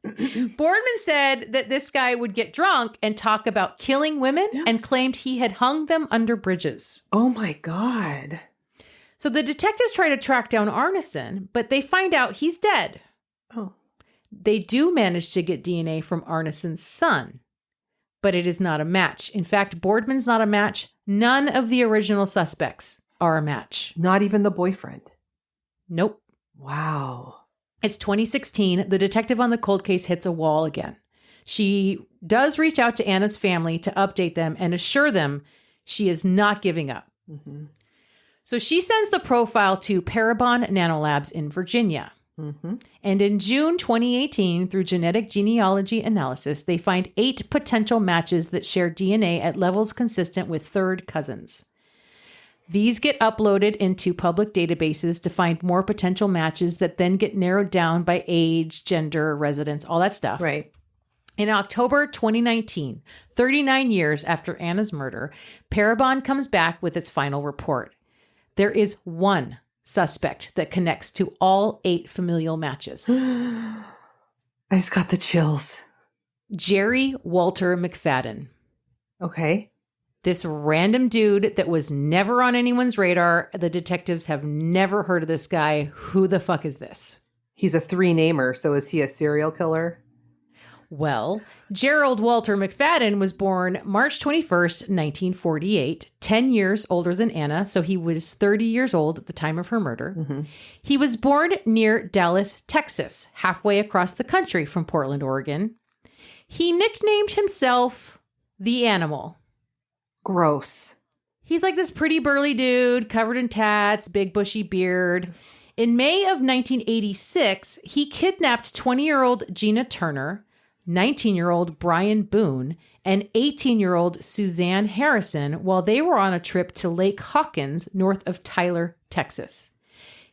[SPEAKER 3] Boardman said that this guy would get drunk and talk about killing women and claimed he had hung them under bridges.
[SPEAKER 2] Oh my God.
[SPEAKER 3] So the detectives try to track down Arneson, but they find out he's dead.
[SPEAKER 2] Oh.
[SPEAKER 3] They do manage to get DNA from Arneson's son, but it is not a match. In fact, Boardman's not a match. None of the original suspects are a match.
[SPEAKER 2] Not even the boyfriend.
[SPEAKER 3] Nope.
[SPEAKER 2] Wow.
[SPEAKER 3] It's 2016. The detective on the cold case hits a wall again. She does reach out to Anna's family to update them and assure them she is not giving up.
[SPEAKER 2] Mm-hmm.
[SPEAKER 3] So she sends the profile to Parabon Nanolabs in Virginia.
[SPEAKER 2] Mm-hmm.
[SPEAKER 3] And in June 2018, through genetic genealogy analysis, they find 8 potential matches that share DNA at levels consistent with third cousins. These get uploaded into public databases to find more potential matches that then get narrowed down by age, gender, residence, all that stuff.
[SPEAKER 2] Right.
[SPEAKER 3] In October 2019, 39 years after Anna's murder, Parabon comes back with its final report. There is one suspect that connects to all 8 familial matches.
[SPEAKER 2] I just got the chills.
[SPEAKER 3] Jerry Walter McFadden.
[SPEAKER 2] Okay.
[SPEAKER 3] This random dude that was never on anyone's radar. The detectives have never heard of this guy. Who the fuck is this?
[SPEAKER 2] He's a 3-namer, so is he a serial killer?
[SPEAKER 3] Well, Gerald Walter McFadden was born March 21st, 1948, 10 years older than Anna, so he was 30 years old at the time of her murder.
[SPEAKER 2] Mm-hmm.
[SPEAKER 3] He was born near Dallas, Texas, halfway across the country from Portland, Oregon. He nicknamed himself the Animal.
[SPEAKER 2] Gross.
[SPEAKER 3] He's like this pretty burly dude, covered in tats, big bushy beard. In May of 1986, he kidnapped 20-year-old Gina Turner, 19-year-old Brian Boone, and 18-year-old Suzanne Harrison while they were on a trip to Lake Hawkins, north of Tyler, Texas.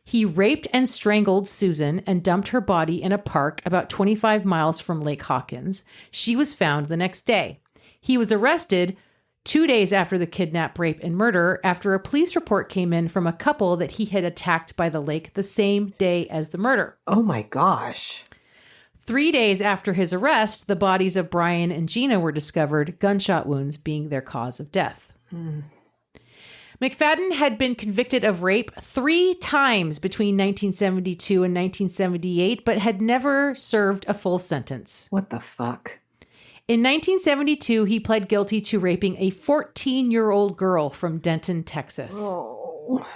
[SPEAKER 3] He raped and strangled Susan and dumped her body in a park about 25 miles from Lake Hawkins. She was found the next day. He was arrested 2 days after the kidnap, rape, and murder after a police report came in from a couple that he had attacked by the lake the same day as the murder.
[SPEAKER 2] Oh my gosh.
[SPEAKER 3] 3 days after his arrest, the bodies of Brian and Gina were discovered, gunshot wounds being their cause of death. McFadden had been convicted of rape 3 times between 1972 and 1978, but had never served a full sentence.
[SPEAKER 2] What the fuck?
[SPEAKER 3] In 1972, he pled guilty to raping a 14-year-old girl from Denton, Texas.
[SPEAKER 2] Oh.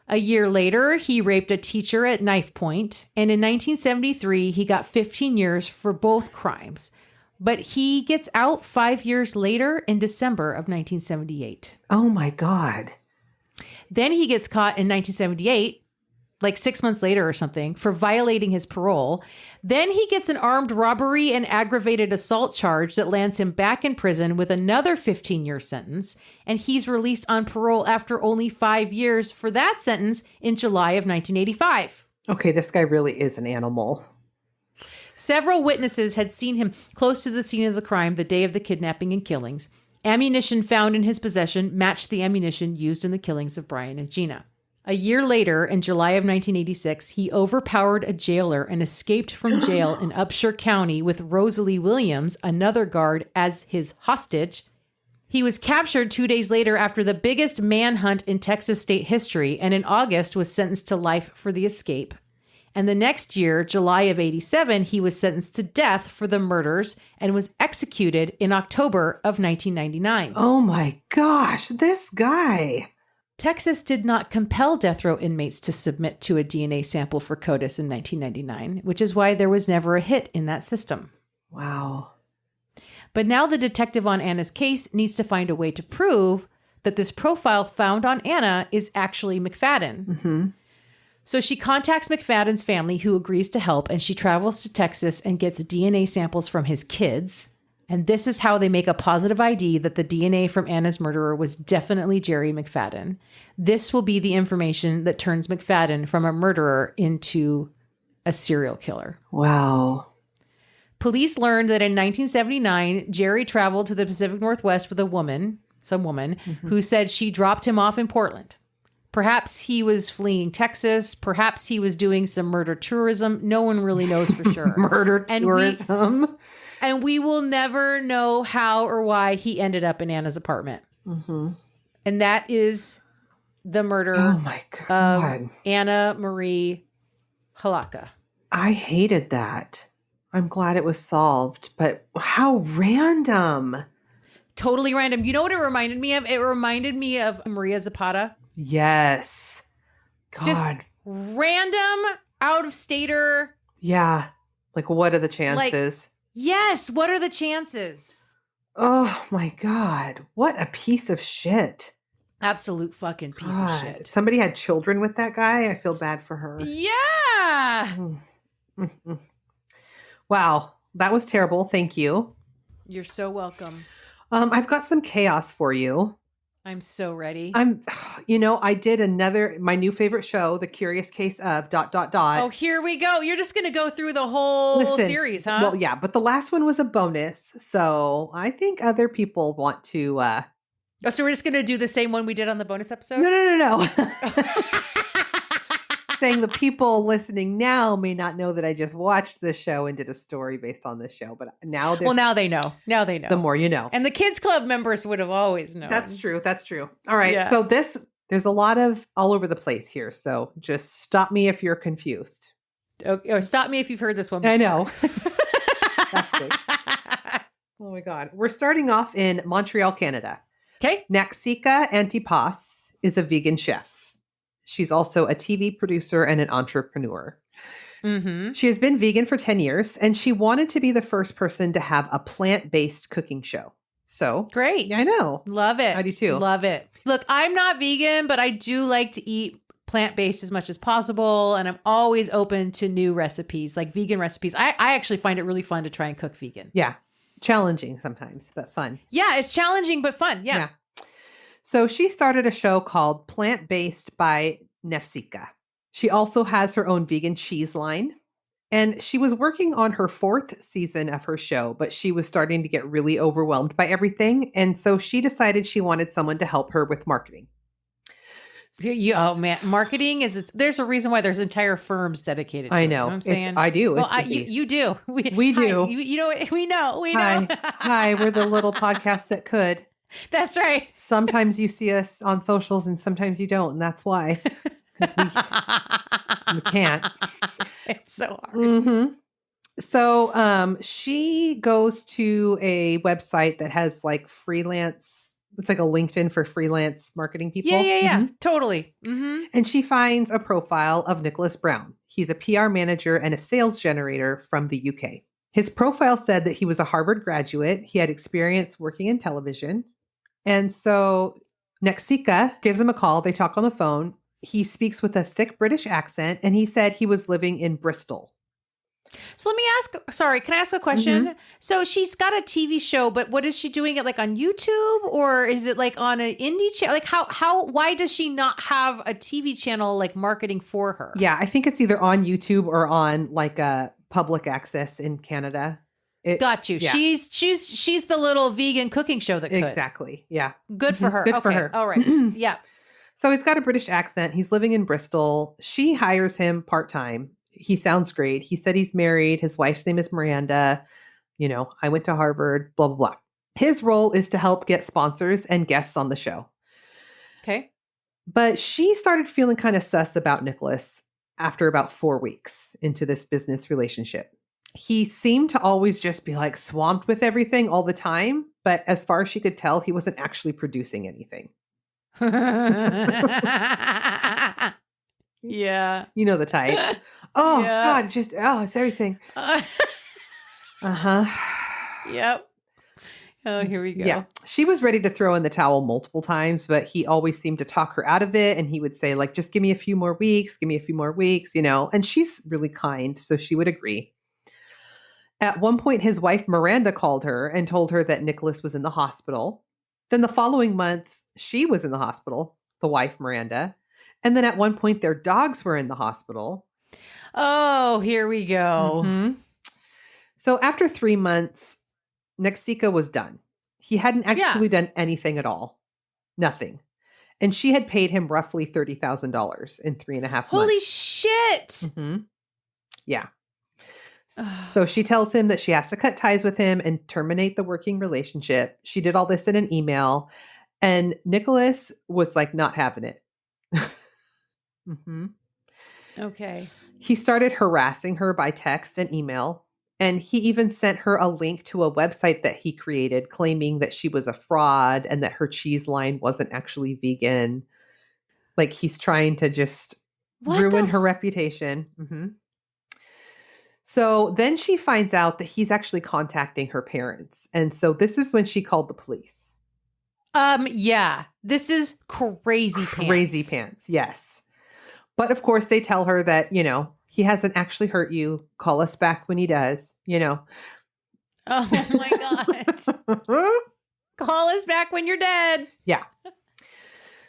[SPEAKER 3] A year later, he raped a teacher at knife point, and in 1973, he got 15 years for both crimes. But he gets out 5 years later in December of 1978.
[SPEAKER 2] Oh my God.
[SPEAKER 3] Then he gets caught in 1978, like 6 months later or something, for violating his parole. Then he gets an armed robbery and aggravated assault charge that lands him back in prison with another 15-year sentence. And he's released on parole after only 5 years for that sentence in July of 1985.
[SPEAKER 2] Okay, this guy really is an animal.
[SPEAKER 3] Several witnesses had seen him close to the scene of the crime the day of the kidnapping and killings. Ammunition found in his possession matched the ammunition used in the killings of Brian and Gina. A year later, in July of 1986, he overpowered a jailer and escaped from jail in Upshur County with Rosalie Williams, another guard, as his hostage. He was captured 2 days later after the biggest manhunt in Texas state history, and in August was sentenced to life for the escape. And the next year, July of 87, he was sentenced to death for the murders and was executed in October of 1999.
[SPEAKER 2] Oh my gosh, this guy.
[SPEAKER 3] Texas did not compel death row inmates to submit to a DNA sample for CODIS in 1999, which is why there was never a hit in that system.
[SPEAKER 2] Wow.
[SPEAKER 3] But now the detective on Anna's case needs to find a way to prove that this profile found on Anna is actually McFadden.
[SPEAKER 2] Mm-hmm.
[SPEAKER 3] So she contacts McFadden's family, who agrees to help, and she travels to Texas and gets DNA samples from his kids. And this is how they make a positive ID that the DNA from Anna's murderer was definitely Jerry McFadden. This will be the information that turns McFadden from a murderer into a serial killer.
[SPEAKER 2] Wow.
[SPEAKER 3] Police learned that in 1979, Jerry traveled to the Pacific Northwest with a woman. some woman, who said she dropped him off in Portland. Perhaps he was fleeing Texas. Perhaps he was doing some murder tourism. No one really knows for sure.
[SPEAKER 2] Murder tourism.
[SPEAKER 3] And we will never know how or why he ended up in Anna's apartment. And that is the murder of Anna Marie Hlavka.
[SPEAKER 2] I hated that. I'm glad it was solved, but how random.
[SPEAKER 3] Totally random. You know what it reminded me of? It reminded me of Maria Zapata.
[SPEAKER 2] Yes. God.
[SPEAKER 3] Just random out-of-stater.
[SPEAKER 2] Yeah. Like, what are the chances?
[SPEAKER 3] Yes. What are the chances?
[SPEAKER 2] Oh, my God. What a piece of shit.
[SPEAKER 3] Absolute fucking piece of shit.
[SPEAKER 2] If somebody had children with that guy, I feel bad for her.
[SPEAKER 3] Yeah.
[SPEAKER 2] Wow. That was terrible. Thank you.
[SPEAKER 3] You're so welcome.
[SPEAKER 2] I've got some chaos for you.
[SPEAKER 3] I'm so ready.
[SPEAKER 2] I did my new favorite show, The Curious Case of ...
[SPEAKER 3] Oh, here we go. You're just going to go through the whole series, huh?
[SPEAKER 2] Well, yeah, but the last one was a bonus. So I think other people want to...
[SPEAKER 3] Oh, so we're just going to do the same one we did on the bonus episode?
[SPEAKER 2] No. Saying the people listening now may not know that I just watched this show and did a story based on this show, but now
[SPEAKER 3] they know. Now they know.
[SPEAKER 2] The more you know.
[SPEAKER 3] And the Kids Club members would have always known.
[SPEAKER 2] That's true. All right. Yeah. So there's a lot of all over the place here. So just stop me if you're confused.
[SPEAKER 3] Okay, or stop me if you've heard this one before.
[SPEAKER 2] I know. Exactly. Oh my God. We're starting off in Montreal, Canada.
[SPEAKER 3] Okay.
[SPEAKER 2] Naxika Antipas is a vegan chef. She's also a TV producer and an entrepreneur. She has been vegan for 10 years, and she wanted to be the first person to have a plant-based cooking show. So
[SPEAKER 3] great.
[SPEAKER 2] Yeah, I know.
[SPEAKER 3] Love it.
[SPEAKER 2] I do too.
[SPEAKER 3] Love it. Look, I'm not vegan, but I do like to eat plant-based as much as possible. And I'm always open to new recipes, like vegan recipes. I actually find it really fun to try and cook vegan.
[SPEAKER 2] Yeah. Challenging sometimes, but fun.
[SPEAKER 3] Yeah, it's challenging, but fun. Yeah.
[SPEAKER 2] So she started a show called Plant Based by Naxika. She also has her own vegan cheese line. And she was working on her 4th season of her show, but she was starting to get really overwhelmed by everything. And so she decided she wanted someone to help her with marketing.
[SPEAKER 3] Oh man, marketing there's a reason why there's entire firms dedicated to
[SPEAKER 2] I know.
[SPEAKER 3] it. You know what I'm saying?
[SPEAKER 2] I do.
[SPEAKER 3] Well, you do.
[SPEAKER 2] We do.
[SPEAKER 3] You know, we know.
[SPEAKER 2] Hi, we're the little podcast that could.
[SPEAKER 3] That's right.
[SPEAKER 2] Sometimes you see us on socials and sometimes you don't. And that's why. Because we can't.
[SPEAKER 3] It's so hard.
[SPEAKER 2] So she goes to a website that has like freelance. It's like a LinkedIn for freelance marketing people.
[SPEAKER 3] Yeah. Totally.
[SPEAKER 2] And she finds a profile of Nicholas Brown. He's a PR manager and a sales generator from the UK. His profile said that he was a Harvard graduate. He had experience working in television. And so Naxika gives him a call. They talk on the phone. He speaks with a thick British accent, and he said he was living in Bristol.
[SPEAKER 3] So let me can I ask a question? So she's got a TV show, but what is she doing it like on YouTube, or is it like on an indie channel? Like why does she not have a TV channel like marketing for her?
[SPEAKER 2] Yeah, I think it's either on YouTube or on like a public access in Canada.
[SPEAKER 3] Got you. Yeah. She's the little vegan cooking show that could.
[SPEAKER 2] Exactly. Yeah.
[SPEAKER 3] Good for her.
[SPEAKER 2] Good for her.
[SPEAKER 3] All right. Yeah.
[SPEAKER 2] So he's got a British accent. He's living in Bristol. She hires him part-time. He sounds great. He said he's married. His wife's name is Miranda. You know, I went to Harvard, blah, blah, blah. His role is to help get sponsors and guests on the show.
[SPEAKER 3] Okay.
[SPEAKER 2] But she started feeling kind of sus about Nicholas after about 4 weeks into this business relationship. He seemed to always just be like swamped with everything all the time. But as far as she could tell, he wasn't actually producing anything.
[SPEAKER 3] Yeah.
[SPEAKER 2] You know the type. Oh, yeah. God, it's everything.
[SPEAKER 3] Yep. Oh, here we go.
[SPEAKER 2] Yeah. She was ready to throw in the towel multiple times, but he always seemed to talk her out of it. And he would say, like, just give me a few more weeks, you know, and she's really kind. So she would agree. At one point, his wife, Miranda, called her and told her that Nicholas was in the hospital. Then the following month, she was in the hospital, the wife, Miranda. And then at one point, their dogs were in the hospital.
[SPEAKER 3] Oh, here we go.
[SPEAKER 2] So after 3 months, Naxika was done. He hadn't
[SPEAKER 3] Yeah.
[SPEAKER 2] actually done anything at all. Nothing. And she had paid him roughly $30,000 in 3.5 months.
[SPEAKER 3] Holy shit.
[SPEAKER 2] Mm-hmm. Yeah. So she tells him that she has to cut ties with him and terminate the working relationship. She did all this in an email. And Nicholas was like not having it. Mm-hmm.
[SPEAKER 3] Okay.
[SPEAKER 2] He started harassing her by text and email. And he even sent her a link to a website that he created claiming that she was a fraud and that her cheese line wasn't actually vegan. Like he's trying to just ruin her reputation. Mm-hmm. So then she finds out that he's actually contacting her parents. And so this is when she called the police.
[SPEAKER 3] Yeah. This is crazy pants.
[SPEAKER 2] Crazy pants, yes. But of course, they tell her that, he hasn't actually hurt you. Call us back when he does,
[SPEAKER 3] Oh my God. Call us back when you're dead.
[SPEAKER 2] Yeah.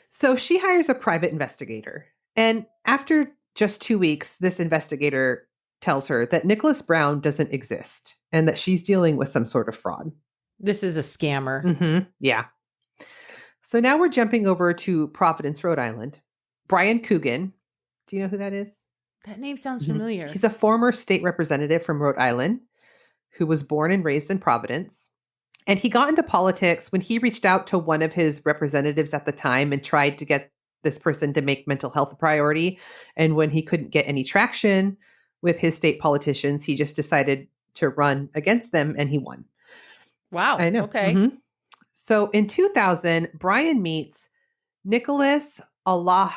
[SPEAKER 2] So she hires a private investigator. And after just 2 weeks, this investigator tells her that Nicholas Brown doesn't exist and that she's dealing with some sort of fraud.
[SPEAKER 3] This is a scammer.
[SPEAKER 2] Mm-hmm. Yeah. So now we're jumping over to Providence, Rhode Island. Brian Coogan. Do you know who that is?
[SPEAKER 3] That name sounds familiar.
[SPEAKER 2] He's a former state representative from Rhode Island who was born and raised in Providence. And he got into politics when he reached out to one of his representatives at the time and tried to get this person to make mental health a priority. And when he couldn't get any traction with his state politicians, he just decided to run against them and he won.
[SPEAKER 3] Wow.
[SPEAKER 2] I know.
[SPEAKER 3] Okay.
[SPEAKER 2] Mm-hmm. So in 2000, Brian meets Nicholas Olaverdian.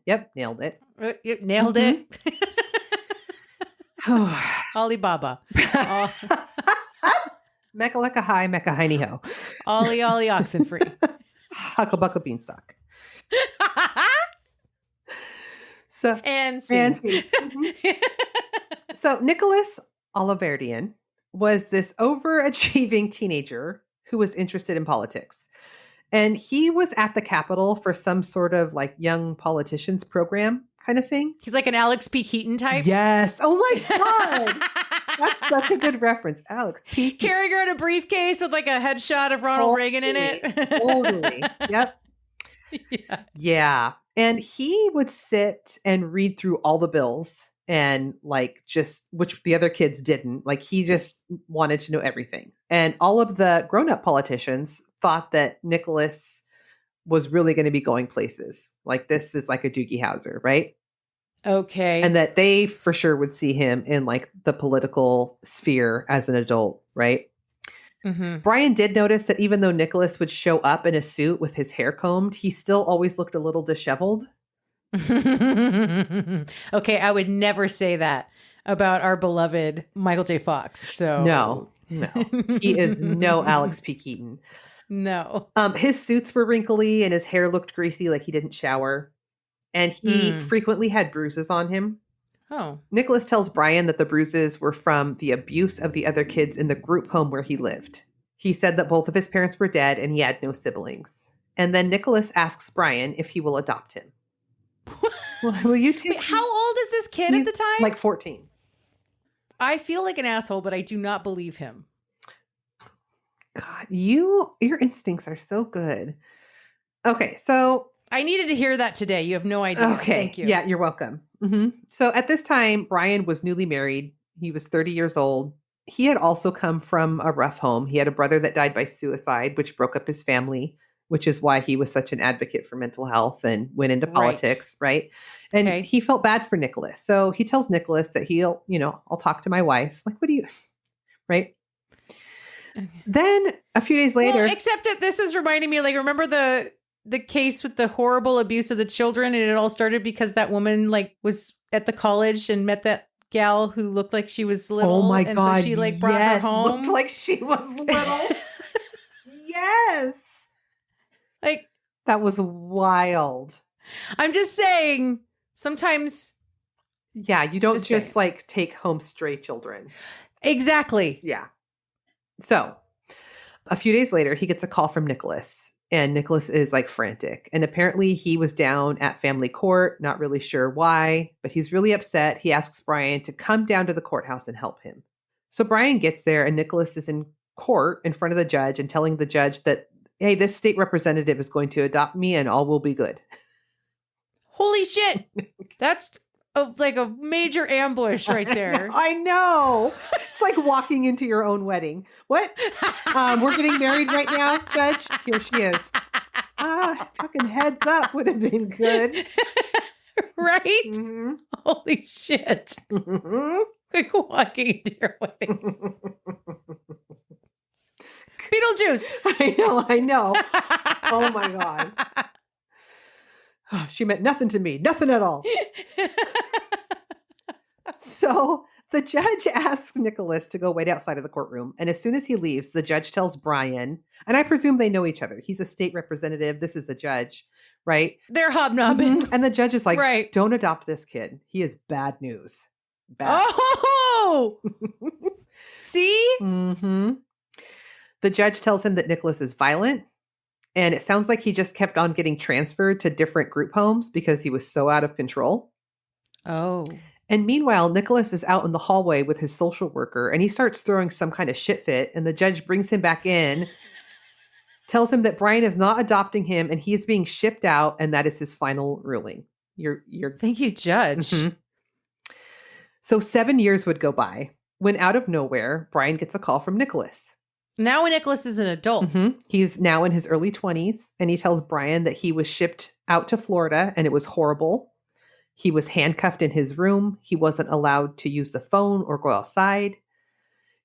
[SPEAKER 2] Yep, nailed it.
[SPEAKER 3] You nailed it. Alibaba.
[SPEAKER 2] Mecca lecca hi, mecca hiney ho.
[SPEAKER 3] Ollie oxen free.
[SPEAKER 2] Hucka bucka beanstalk. So
[SPEAKER 3] and
[SPEAKER 2] scene. Mm-hmm. So Nicholas Olaverdian was this overachieving teenager who was interested in politics. And he was at the Capitol for some sort of like young politicians program kind of thing.
[SPEAKER 3] He's like an Alex P. Keaton type.
[SPEAKER 2] Yes. Oh my God. That's such a good reference. Alex P. Keaton.
[SPEAKER 3] Carrying her in a briefcase with like a headshot of Ronald Reagan in it.
[SPEAKER 2] Totally. Yep. Yeah. And he would sit and read through all the bills and like just, which the other kids didn't. Like he just wanted to know everything. And all of the grown-up politicians thought that Nicholas was really going to be going places. Like this is like a Doogie Howser, right?
[SPEAKER 3] Okay.
[SPEAKER 2] And that they for sure would see him in like the political sphere as an adult, right?
[SPEAKER 3] Mm-hmm.
[SPEAKER 2] Brian did notice that even though Nicholas would show up in a suit with his hair combed, he still always looked a little disheveled.
[SPEAKER 3] Okay, I would never say that about our beloved Michael J. Fox. So
[SPEAKER 2] No, he is no Alex P. Keaton.
[SPEAKER 3] No.
[SPEAKER 2] His suits were wrinkly and his hair looked greasy, like he didn't shower. And he frequently had bruises on him.
[SPEAKER 3] Oh.
[SPEAKER 2] Nicholas tells Brian that the bruises were from the abuse of the other kids in the group home where he lived. He said that both of his parents were dead and he had no siblings. And then Nicholas asks Brian if he will adopt him. Will you take?
[SPEAKER 3] Wait, how old is this kid at the time?
[SPEAKER 2] Like 14.
[SPEAKER 3] I feel like an asshole, but I do not believe him.
[SPEAKER 2] God, your instincts are so good. Okay, so
[SPEAKER 3] I needed to hear that today. You have no idea.
[SPEAKER 2] Okay.
[SPEAKER 3] Thank you.
[SPEAKER 2] Yeah, you're welcome. Mm-hmm. So at this time, Brian was newly married. He was 30 years old. He had also come from a rough home. He had a brother that died by suicide, which broke up his family, which is why he was such an advocate for mental health and went into politics, right? And he felt bad for Nicholas. So he tells Nicholas that he'll, I'll talk to my wife. Like, what do you, right? Okay. Then a few days later.
[SPEAKER 3] Well, except that this is reminding me, like, remember the case with the horrible abuse of the children, and it all started because that woman like was at the college and met that gal who looked like she was little.
[SPEAKER 2] Oh my
[SPEAKER 3] and
[SPEAKER 2] God.
[SPEAKER 3] So she like brought her home.
[SPEAKER 2] Looked like she was little. Yes.
[SPEAKER 3] Like
[SPEAKER 2] that was wild.
[SPEAKER 3] I'm just saying sometimes.
[SPEAKER 2] Yeah. You don't just like take home stray children.
[SPEAKER 3] Exactly.
[SPEAKER 2] Yeah. So a few days later, he gets a call from Nicholas. And Nicholas is like frantic. And apparently he was down at family court, not really sure why, but he's really upset. He asks Brian to come down to the courthouse and help him. So Brian gets there and Nicholas is in court in front of the judge and telling the judge that, hey, this state representative is going to adopt me and all will be good.
[SPEAKER 3] Holy shit. That's like a major ambush right there.
[SPEAKER 2] I know. It's like walking into your own wedding. What? We're getting married right now, judge? Here she is. Fucking heads up would have been good.
[SPEAKER 3] Right?
[SPEAKER 2] Mm-hmm.
[SPEAKER 3] Holy shit.
[SPEAKER 2] Mm-hmm.
[SPEAKER 3] Like walking into your wedding. Beetlejuice.
[SPEAKER 2] I know. Oh my God. Oh, she meant nothing to me. Nothing at all. So the judge asks Nicholas to go wait outside of the courtroom. And as soon as he leaves, the judge tells Brian, and I presume they know each other. He's a state representative. This is a judge, right?
[SPEAKER 3] They're hobnobbing.
[SPEAKER 2] And the judge is like,
[SPEAKER 3] Right.
[SPEAKER 2] Don't adopt this kid. He is bad news. Bad.
[SPEAKER 3] Oh! See?
[SPEAKER 2] Mm-hmm. The judge tells him that Nicholas is violent. And it sounds like he just kept on getting transferred to different group homes because he was so out of control.
[SPEAKER 3] Oh.
[SPEAKER 2] And meanwhile, Nicholas is out in the hallway with his social worker and he starts throwing some kind of shit fit. And the judge brings him back in, tells him that Brian is not adopting him and he is being shipped out. And that is his final ruling. You're
[SPEAKER 3] Thank you, Judge.
[SPEAKER 2] Mhm. So 7 years would go by when out of nowhere, Brian gets a call from Nicholas.
[SPEAKER 3] Now Nicholas is an adult.
[SPEAKER 2] Mhm. He's now in his early 20s and he tells Brian that he was shipped out to Florida and it was horrible. He was handcuffed in his room. He wasn't allowed to use the phone or go outside.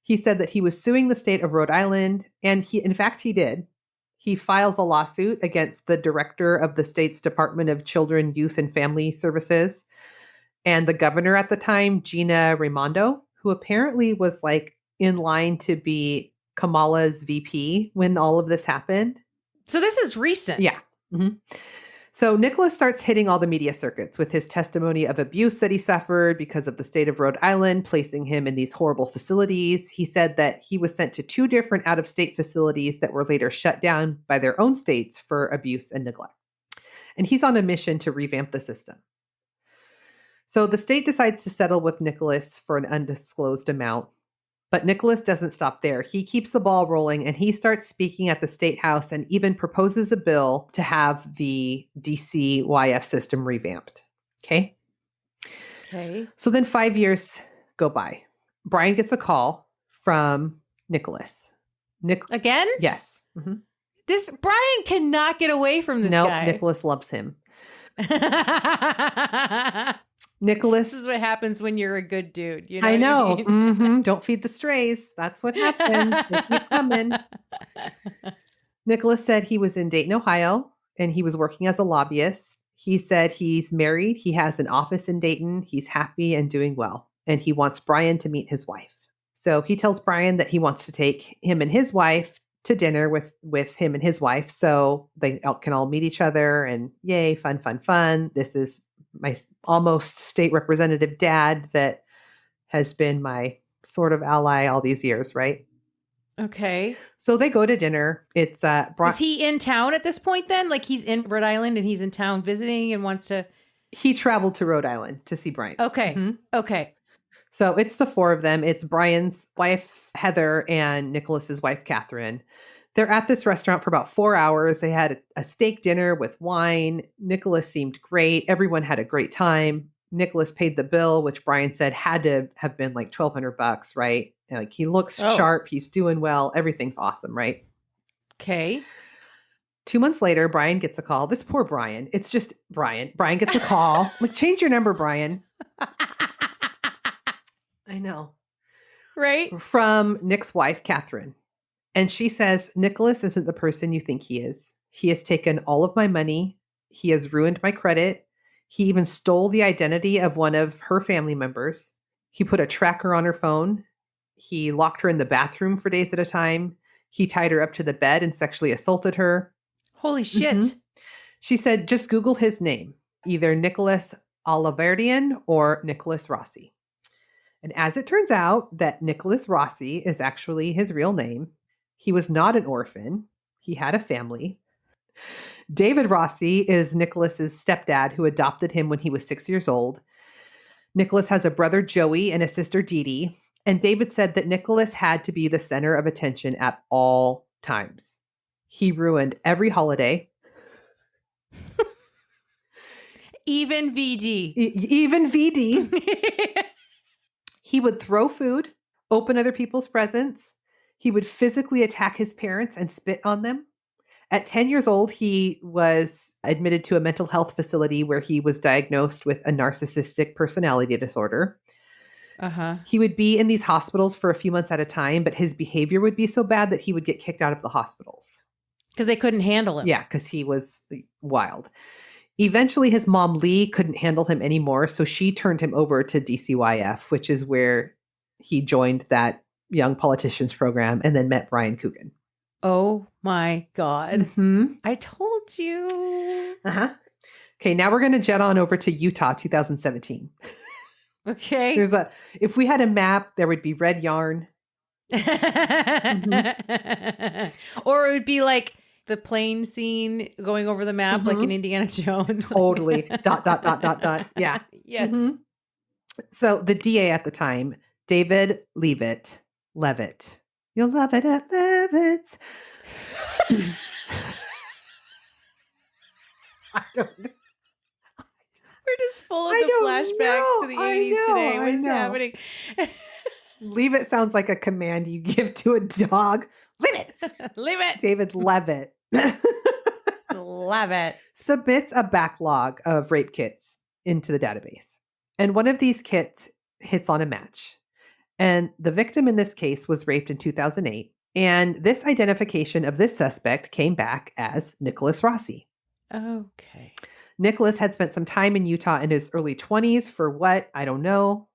[SPEAKER 2] He said that he was suing the state of Rhode Island, and in fact, he did. He files a lawsuit against the director of the state's Department of Children, Youth, and Family Services and the governor at the time, Gina Raimondo, who apparently was like in line to be Kamala's VP when all of this happened.
[SPEAKER 3] So this is recent.
[SPEAKER 2] Yeah. Mm-hmm. So Nicholas starts hitting all the media circuits with his testimony of abuse that he suffered because of the state of Rhode Island, placing him in these horrible facilities. He said that he was sent to 2 different out-of-state facilities that were later shut down by their own states for abuse and neglect. And he's on a mission to revamp the system. So the state decides to settle with Nicholas for an undisclosed amount. But Nicholas doesn't stop there. He keeps the ball rolling and he starts speaking at the state house and even proposes a bill to have the DCYF system revamped. Okay.
[SPEAKER 3] Okay.
[SPEAKER 2] So then 5 years go by. Brian gets a call from Nicholas.
[SPEAKER 3] Again?
[SPEAKER 2] Yes. Mm-hmm.
[SPEAKER 3] This Brian cannot get away from this guy.
[SPEAKER 2] Nicholas loves him. Nicholas.
[SPEAKER 3] This is what happens when you're a good dude. You know
[SPEAKER 2] I
[SPEAKER 3] what
[SPEAKER 2] know.
[SPEAKER 3] mean?
[SPEAKER 2] Mm-hmm. Don't feed the strays. That's what happens. They keep coming. Nicholas said he was in Dayton, Ohio, and he was working as a lobbyist. He said he's married. He has an office in Dayton. He's happy and doing well. And he wants Brian to meet his wife. So he tells Brian that he wants to take him and his wife to dinner with him and his wife. So they can all meet each other and yay, fun, fun, fun. This is my almost state representative dad that has been my sort of ally all these years, right?
[SPEAKER 3] Okay.
[SPEAKER 2] So they go to dinner. It's
[SPEAKER 3] Is he in town at this point then? Like he's in Rhode Island and he's in town visiting and wants to...
[SPEAKER 2] He traveled to Rhode Island to see Brian.
[SPEAKER 3] Okay.
[SPEAKER 2] Mm-hmm.
[SPEAKER 3] Okay.
[SPEAKER 2] So it's the 4 of them. It's Brian's wife, Heather, and Nicholas's wife, Catherine. They're at this restaurant for about 4 hours. They had a steak dinner with wine. Nicholas seemed great. Everyone had a great time. Nicholas paid the bill, which Brian said had to have been like $1,200, right? And like he looks sharp. He's doing well. Everything's awesome, right?
[SPEAKER 3] Okay.
[SPEAKER 2] 2 months later, Brian gets a call. This poor Brian. It's just Brian. Brian gets a call. Like, change your number, Brian. I know.
[SPEAKER 3] Right?
[SPEAKER 2] From Nick's wife, Catherine. And she says, Nicholas isn't the person you think he is. He has taken all of my money. He has ruined my credit. He even stole the identity of one of her family members. He put a tracker on her phone. He locked her in the bathroom for days at a time. He tied her up to the bed and sexually assaulted her.
[SPEAKER 3] Holy shit.
[SPEAKER 2] Mm-hmm. She said, just Google his name, either Nicholas Oliverdian or Nicholas Rossi. And as it turns out, that Nicholas Rossi is actually his real name. He was not an orphan. He had a family. David Rossi is Nicholas's stepdad who adopted him when he was 6 years old. Nicholas has a brother, Joey, and a sister, Dee Dee. And David said that Nicholas had to be the center of attention at all times. He ruined every holiday.
[SPEAKER 3] Even VD.
[SPEAKER 2] Even VD. He would throw food, open other people's presents. He would physically attack his parents and spit on them. At 10 years old, he was admitted to a mental health facility where he was diagnosed with a narcissistic personality disorder.
[SPEAKER 3] Uh-huh.
[SPEAKER 2] He would be in these hospitals for a few months at a time, but his behavior would be so bad that he would get kicked out of the hospitals.
[SPEAKER 3] Because they couldn't handle him.
[SPEAKER 2] Yeah, because he was wild. Eventually, his mom, Lee, couldn't handle him anymore, so she turned him over to DCYF, which is where he joined that young politicians program and then met Brian Coogan.
[SPEAKER 3] Oh my God.
[SPEAKER 2] Mm-hmm.
[SPEAKER 3] I told you.
[SPEAKER 2] Uh-huh. Okay, now we're going to jet on over to Utah 2017.
[SPEAKER 3] Okay.
[SPEAKER 2] If we had a map, there would be red yarn.
[SPEAKER 3] Or it would be like the plane scene going over the map, like in Indiana Jones.
[SPEAKER 2] Totally. ... Yeah.
[SPEAKER 3] Yes.
[SPEAKER 2] Mm-hmm. So the DA at the time, David Leavitt. You'll love it at Leavitt's. I don't know.
[SPEAKER 3] We're just full of the flashbacks to the 80s today. What's happening?
[SPEAKER 2] Leavitt sounds like a command you give to a dog. Leave it.
[SPEAKER 3] Leave it.
[SPEAKER 2] David Leavitt.
[SPEAKER 3] Love it.
[SPEAKER 2] Submits a backlog of rape kits into the database. And one of these kits hits on a match. And the victim in this case was raped in 2008. And this identification of this suspect came back as Nicholas Rossi.
[SPEAKER 3] Okay.
[SPEAKER 2] Nicholas had spent some time in Utah in his early 20s for what? I don't know.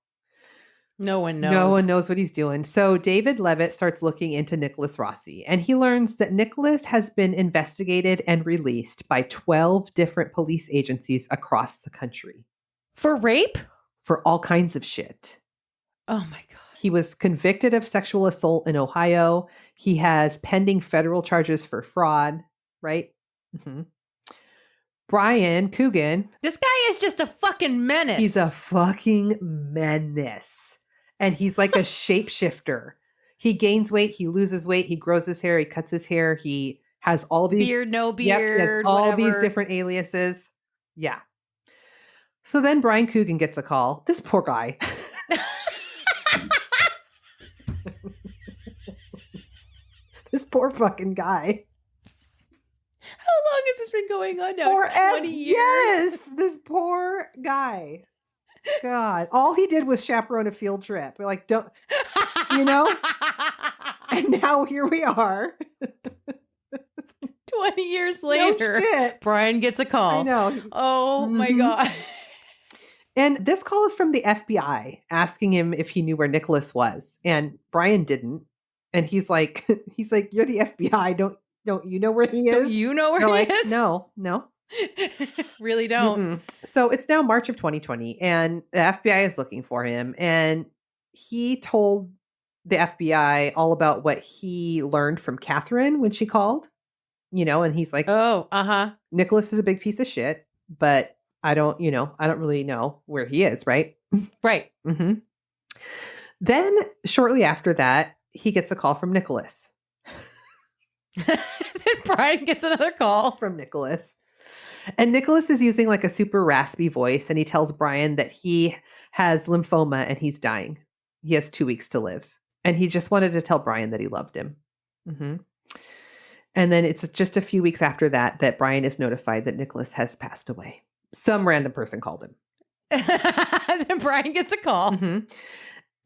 [SPEAKER 3] No one knows.
[SPEAKER 2] No one knows what he's doing. So David Leavitt starts looking into Nicholas Rossi, and he learns that Nicholas has been investigated and released by 12 different police agencies across the country.
[SPEAKER 3] For rape?
[SPEAKER 2] For all kinds of shit.
[SPEAKER 3] Oh my God.
[SPEAKER 2] He was convicted of sexual assault in Ohio. He has pending federal charges for fraud, right? Mm-hmm. Brian Coogan.
[SPEAKER 3] This guy is just a fucking menace.
[SPEAKER 2] He's a fucking menace. And he's like a shapeshifter. He gains weight, he loses weight, he grows his hair, he cuts his hair, he has all these
[SPEAKER 3] beard, no beard,
[SPEAKER 2] yep, he has all
[SPEAKER 3] whatever.
[SPEAKER 2] these different aliases. Yeah. So then Brian Coogan gets a call. This poor guy. This poor fucking guy.
[SPEAKER 3] How long has this been going on now? 20 years?
[SPEAKER 2] Yes, this poor guy. God, all he did was chaperone a field trip. We're like, don't, you know? And now here we are.
[SPEAKER 3] 20 years later,
[SPEAKER 2] No shit.
[SPEAKER 3] Brian gets a call.
[SPEAKER 2] I know.
[SPEAKER 3] Oh my God.
[SPEAKER 2] And this call is from the FBI asking him if he knew where Nicholas was. And Brian didn't. And he's like, you're the FBI. Don't you know where he is?
[SPEAKER 3] Don't you know where he is?
[SPEAKER 2] No.
[SPEAKER 3] Really don't.
[SPEAKER 2] Mm-mm. So it's now March of 2020 and the FBI is looking for him. And he told the FBI all about what he learned from Catherine when she called, and he's like,
[SPEAKER 3] oh,
[SPEAKER 2] Nicholas is a big piece of shit, but I don't really know where he is. Right.
[SPEAKER 3] Right.
[SPEAKER 2] Mm-hmm. Then shortly after that, he gets a call from Nicholas.
[SPEAKER 3] Then Brian gets another call
[SPEAKER 2] from Nicholas. And Nicholas is using like a super raspy voice. And he tells Brian that he has lymphoma and he's dying. He has 2 weeks to live. And he just wanted to tell Brian that he loved him. Mm-hmm. And then it's just a few weeks after that Brian is notified that Nicholas has passed away. Some random person called him.
[SPEAKER 3] Then Brian gets a call.
[SPEAKER 2] Mm-hmm.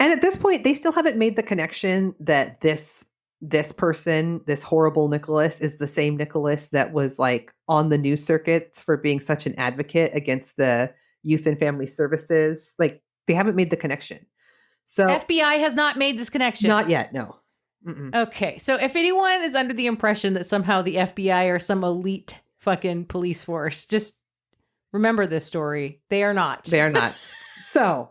[SPEAKER 2] And at this point, they still haven't made the connection that this person, this horrible Nicholas, is the same Nicholas that was like on the news circuits for being such an advocate against the Youth and Family Services. Like they haven't made the connection. So
[SPEAKER 3] FBI has not made this connection.
[SPEAKER 2] Not yet. No. Mm-mm.
[SPEAKER 3] Okay. So if anyone is under the impression that somehow the FBI are some elite fucking police force, just remember this story. They are not.
[SPEAKER 2] They are not. So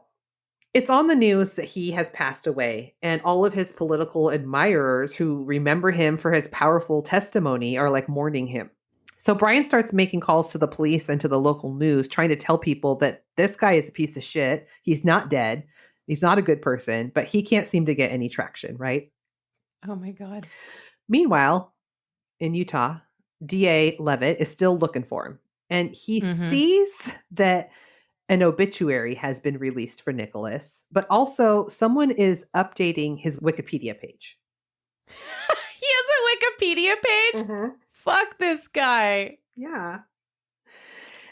[SPEAKER 2] it's on the news that he has passed away, and all of his political admirers who remember him for his powerful testimony are like mourning him. So Brian starts making calls to the police and to the local news, trying to tell people that this guy is a piece of shit. He's not dead. He's not a good person, but he can't seem to get any traction, right?
[SPEAKER 3] Oh my God.
[SPEAKER 2] Meanwhile, in Utah, DA Levitt is still looking for him. And he sees that an obituary has been released for Nicholas, but also someone is updating his Wikipedia page.
[SPEAKER 3] He has a Wikipedia page? Fuck this guy.
[SPEAKER 2] Yeah.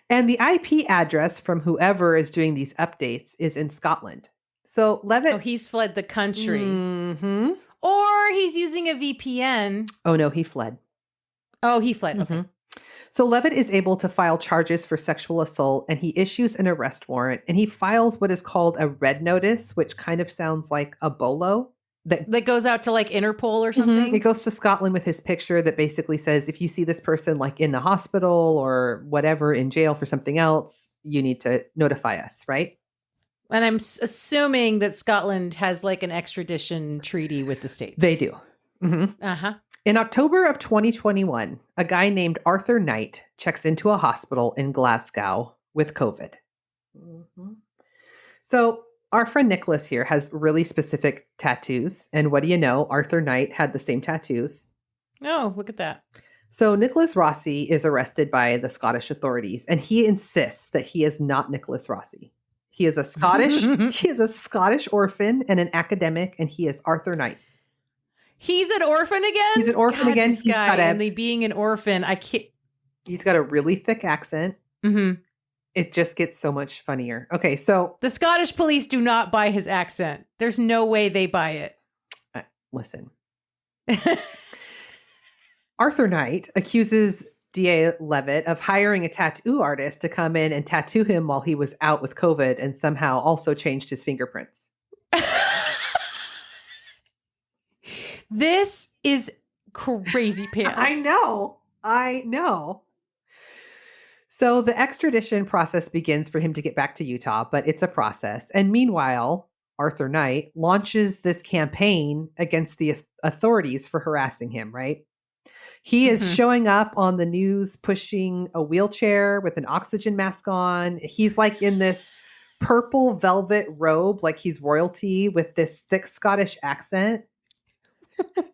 [SPEAKER 2] And the IP address from whoever is doing these updates is in Scotland. So Levitt...
[SPEAKER 3] Oh, he's fled the country.
[SPEAKER 2] Mm-hmm.
[SPEAKER 3] Or he's using a VPN.
[SPEAKER 2] Oh, no, he fled.
[SPEAKER 3] Oh, he fled. Okay.
[SPEAKER 2] So Levitt is able to file charges for sexual assault, and he issues an arrest warrant, and he files what is called a red notice, which kind of sounds like a bolo.
[SPEAKER 3] That goes out to like Interpol or something?
[SPEAKER 2] It goes to Scotland with his picture that basically says, if you see this person like in the hospital or whatever, in jail for something else, you need to notify us, right?
[SPEAKER 3] And I'm assuming that Scotland has like an extradition treaty with the States.
[SPEAKER 2] They do.
[SPEAKER 3] Uh-huh.
[SPEAKER 2] In October of 2021, a guy named Arthur Knight checks into a hospital in Glasgow with COVID. So our friend Nicholas here has really specific tattoos. And what do you know? Arthur Knight had the same tattoos.
[SPEAKER 3] Oh, look at that.
[SPEAKER 2] So Nicholas Rossi is arrested by the Scottish authorities, and he insists that he is not Nicholas Rossi. He is a Scottish orphan and an academic, and he is Arthur Knight.
[SPEAKER 3] He's an orphan again?
[SPEAKER 2] He's an orphan again.
[SPEAKER 3] This guy, only being an orphan, I can't.
[SPEAKER 2] He's got a really thick accent. It just gets so much funnier. Okay, so
[SPEAKER 3] the Scottish police do not buy his accent. There's no way they buy it.
[SPEAKER 2] Listen. Arthur Knight accuses DA Levitt of hiring a tattoo artist to come in and tattoo him while he was out with COVID and somehow also changed his fingerprints.
[SPEAKER 3] This is crazy pants.
[SPEAKER 2] I know. So the extradition process begins for him to get back to Utah, but it's a process. And meanwhile, Arthur Knight launches this campaign against the authorities for harassing him, right? He is showing up on the news pushing a wheelchair with an oxygen mask on. He's like in this purple velvet robe, like he's royalty with this thick Scottish accent.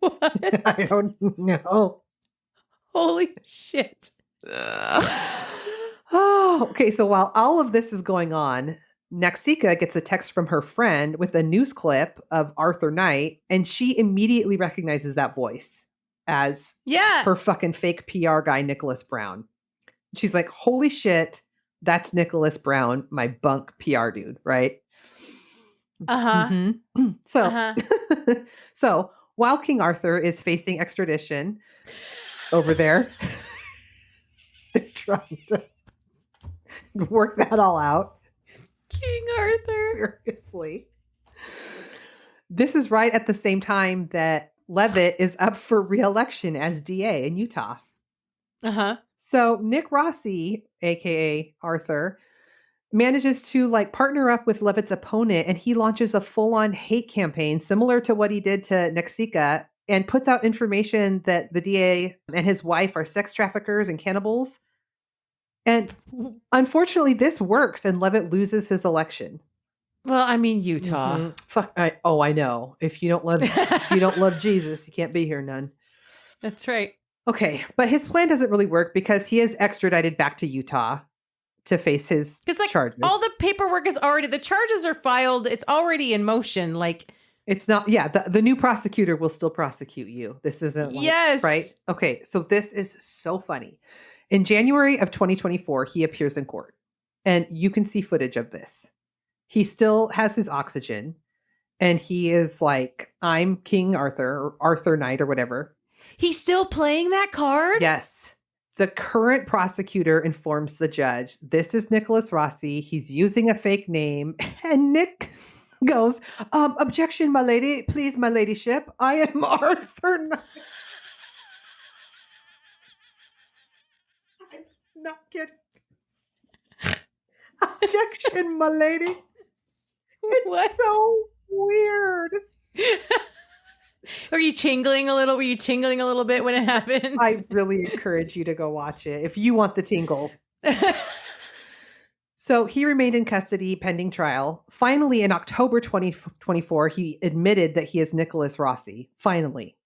[SPEAKER 3] What?
[SPEAKER 2] I don't know.
[SPEAKER 3] Holy shit.
[SPEAKER 2] Oh, okay. So while all of this is going on, Naxika gets a text from her friend with a news clip of Arthur Knight, and she immediately recognizes that voice as her fucking fake PR guy, Nicholas Brown. She's like, holy shit, that's Nicholas Brown, my bunk PR dude, right? So while King Arthur is facing extradition over there, they're trying to work that all out.
[SPEAKER 3] King Arthur.
[SPEAKER 2] Seriously. This is right at the same time that Levitt is up for re-election as DA in Utah. So Nick Rossi, aka Arthur, manages to like partner up with Levitt's opponent, and he launches a full-on hate campaign similar to what he did to Naxika, and puts out information that the DA and his wife are sex traffickers and cannibals. And unfortunately, this works, and Levitt loses his election.
[SPEAKER 3] Well, I mean, Utah.
[SPEAKER 2] Fuck. I know. If you don't love Jesus, you can't be here, none.
[SPEAKER 3] That's right.
[SPEAKER 2] Okay, but his plan doesn't really work because he is extradited back to Utah to face his charges.
[SPEAKER 3] All the paperwork is already, the charges are filed. It's already in motion. Like,
[SPEAKER 2] it's not, the new prosecutor will still prosecute you. This isn't like, right? Okay, so this is so funny. In January of 2024, he appears in court, and you can see footage of this. He still has his oxygen, and he is like, I'm King Arthur, or Arthur Knight, or whatever.
[SPEAKER 3] He's still playing that card?
[SPEAKER 2] Yes. The current prosecutor informs the judge, this is Nicholas Rossi. He's using a fake name. And Nick goes, objection, my lady. Please, my ladyship. I am Arthur Knight. I'm not kidding. Objection, my lady. It's so weird.
[SPEAKER 3] Were you tingling a little? Were you tingling a little bit when it happened?
[SPEAKER 2] I really encourage you to go watch it if you want the tingles. So he remained in custody pending trial. Finally, in October 2024, he admitted that he is Nicholas Rossi. Finally.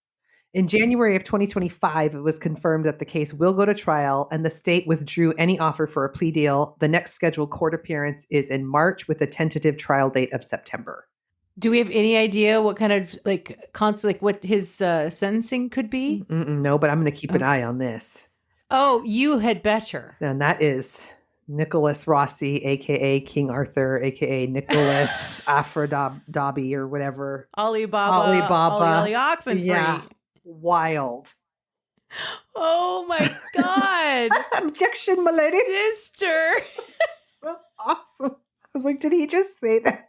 [SPEAKER 2] In January of 2025, it was confirmed that the case will go to trial, and the state withdrew any offer for a plea deal. The next scheduled court appearance is in March with a tentative trial date of September.
[SPEAKER 3] Do we have any idea what kind of what his sentencing could be?
[SPEAKER 2] No, but I'm going to keep an eye on this.
[SPEAKER 3] Oh, you had better.
[SPEAKER 2] And that is Nicholas Rossi, aka King Arthur, aka Nicholas Aphrodite or whatever.
[SPEAKER 3] Alibaba. Ollie Oxenfree.
[SPEAKER 2] Yeah. Wild.
[SPEAKER 3] Oh my God.
[SPEAKER 2] Objection, my lady.
[SPEAKER 3] Sister.
[SPEAKER 2] So awesome. I was like, did he just say that?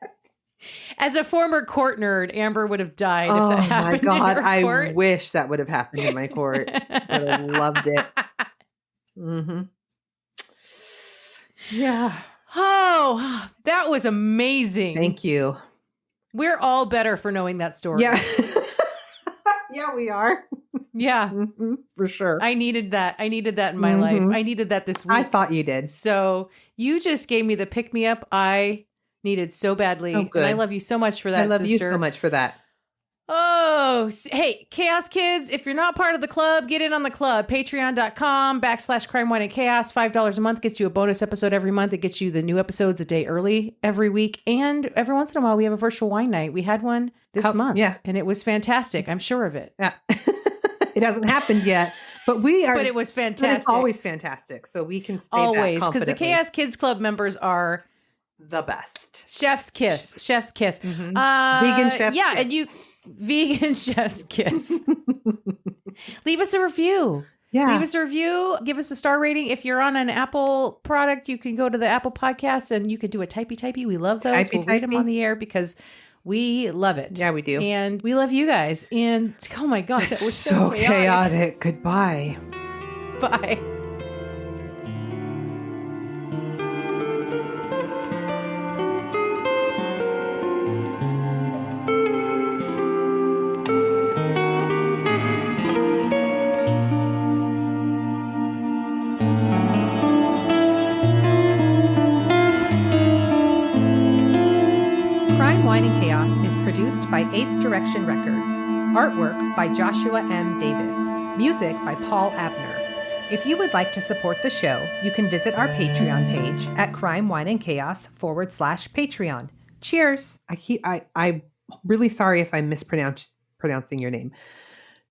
[SPEAKER 3] As a former court nerd, Amber would have died if that happened.
[SPEAKER 2] Oh my God.
[SPEAKER 3] In her court.
[SPEAKER 2] I wish that would have happened in my court. I would have loved it. Mm-hmm. Yeah.
[SPEAKER 3] Oh, that was amazing.
[SPEAKER 2] Thank you.
[SPEAKER 3] We're all better for knowing that story.
[SPEAKER 2] Yeah. Yeah, we are.
[SPEAKER 3] Yeah.
[SPEAKER 2] Mm-hmm, for sure.
[SPEAKER 3] I needed that. I needed that in my life. I needed that this week.
[SPEAKER 2] I thought you did.
[SPEAKER 3] So you just gave me the pick me up I needed so badly.
[SPEAKER 2] Oh, good.
[SPEAKER 3] And I love you so much for that,
[SPEAKER 2] I love
[SPEAKER 3] sister.
[SPEAKER 2] you so much for that.
[SPEAKER 3] Oh, hey, Chaos Kids, if you're not part of the club, get in on the club. Patreon.com/crime, wine, and chaos. $5 a month gets you a bonus episode every month. It gets you the new episodes a day early every week. And every once in a while, we have a virtual wine night. We had one this month.
[SPEAKER 2] Yeah.
[SPEAKER 3] And it was fantastic. I'm sure of it.
[SPEAKER 2] Yeah. It hasn't happened yet, but we are.
[SPEAKER 3] But it was fantastic.
[SPEAKER 2] But it's always fantastic. So we can say
[SPEAKER 3] always,
[SPEAKER 2] that
[SPEAKER 3] because the Chaos Kids Club members are
[SPEAKER 2] the best.
[SPEAKER 3] Chef's kiss. Chef's kiss.
[SPEAKER 2] Mm-hmm. Vegan chef's
[SPEAKER 3] yeah,
[SPEAKER 2] kiss.
[SPEAKER 3] and you vegan chef's kiss. Leave us a review.
[SPEAKER 2] Yeah.
[SPEAKER 3] Leave us a review. Give us a star rating. If you're on an Apple product, you can go to the Apple Podcasts and you can do a typey. We love those. We'll read them on the air because we love it.
[SPEAKER 2] Yeah, we do.
[SPEAKER 3] And we love you guys. And oh my God, that was so
[SPEAKER 2] chaotic. Goodbye.
[SPEAKER 3] Bye.
[SPEAKER 2] Crime, Wine, and Chaos is produced by 8th Direction Records. Artwork by Joshua M. Davis. Music by Paul Abner. If you would like to support the show, you can visit our Patreon page at Crime, Wine, and Chaos /Patreon. Cheers. I'm really sorry if I'm mispronouncing your name.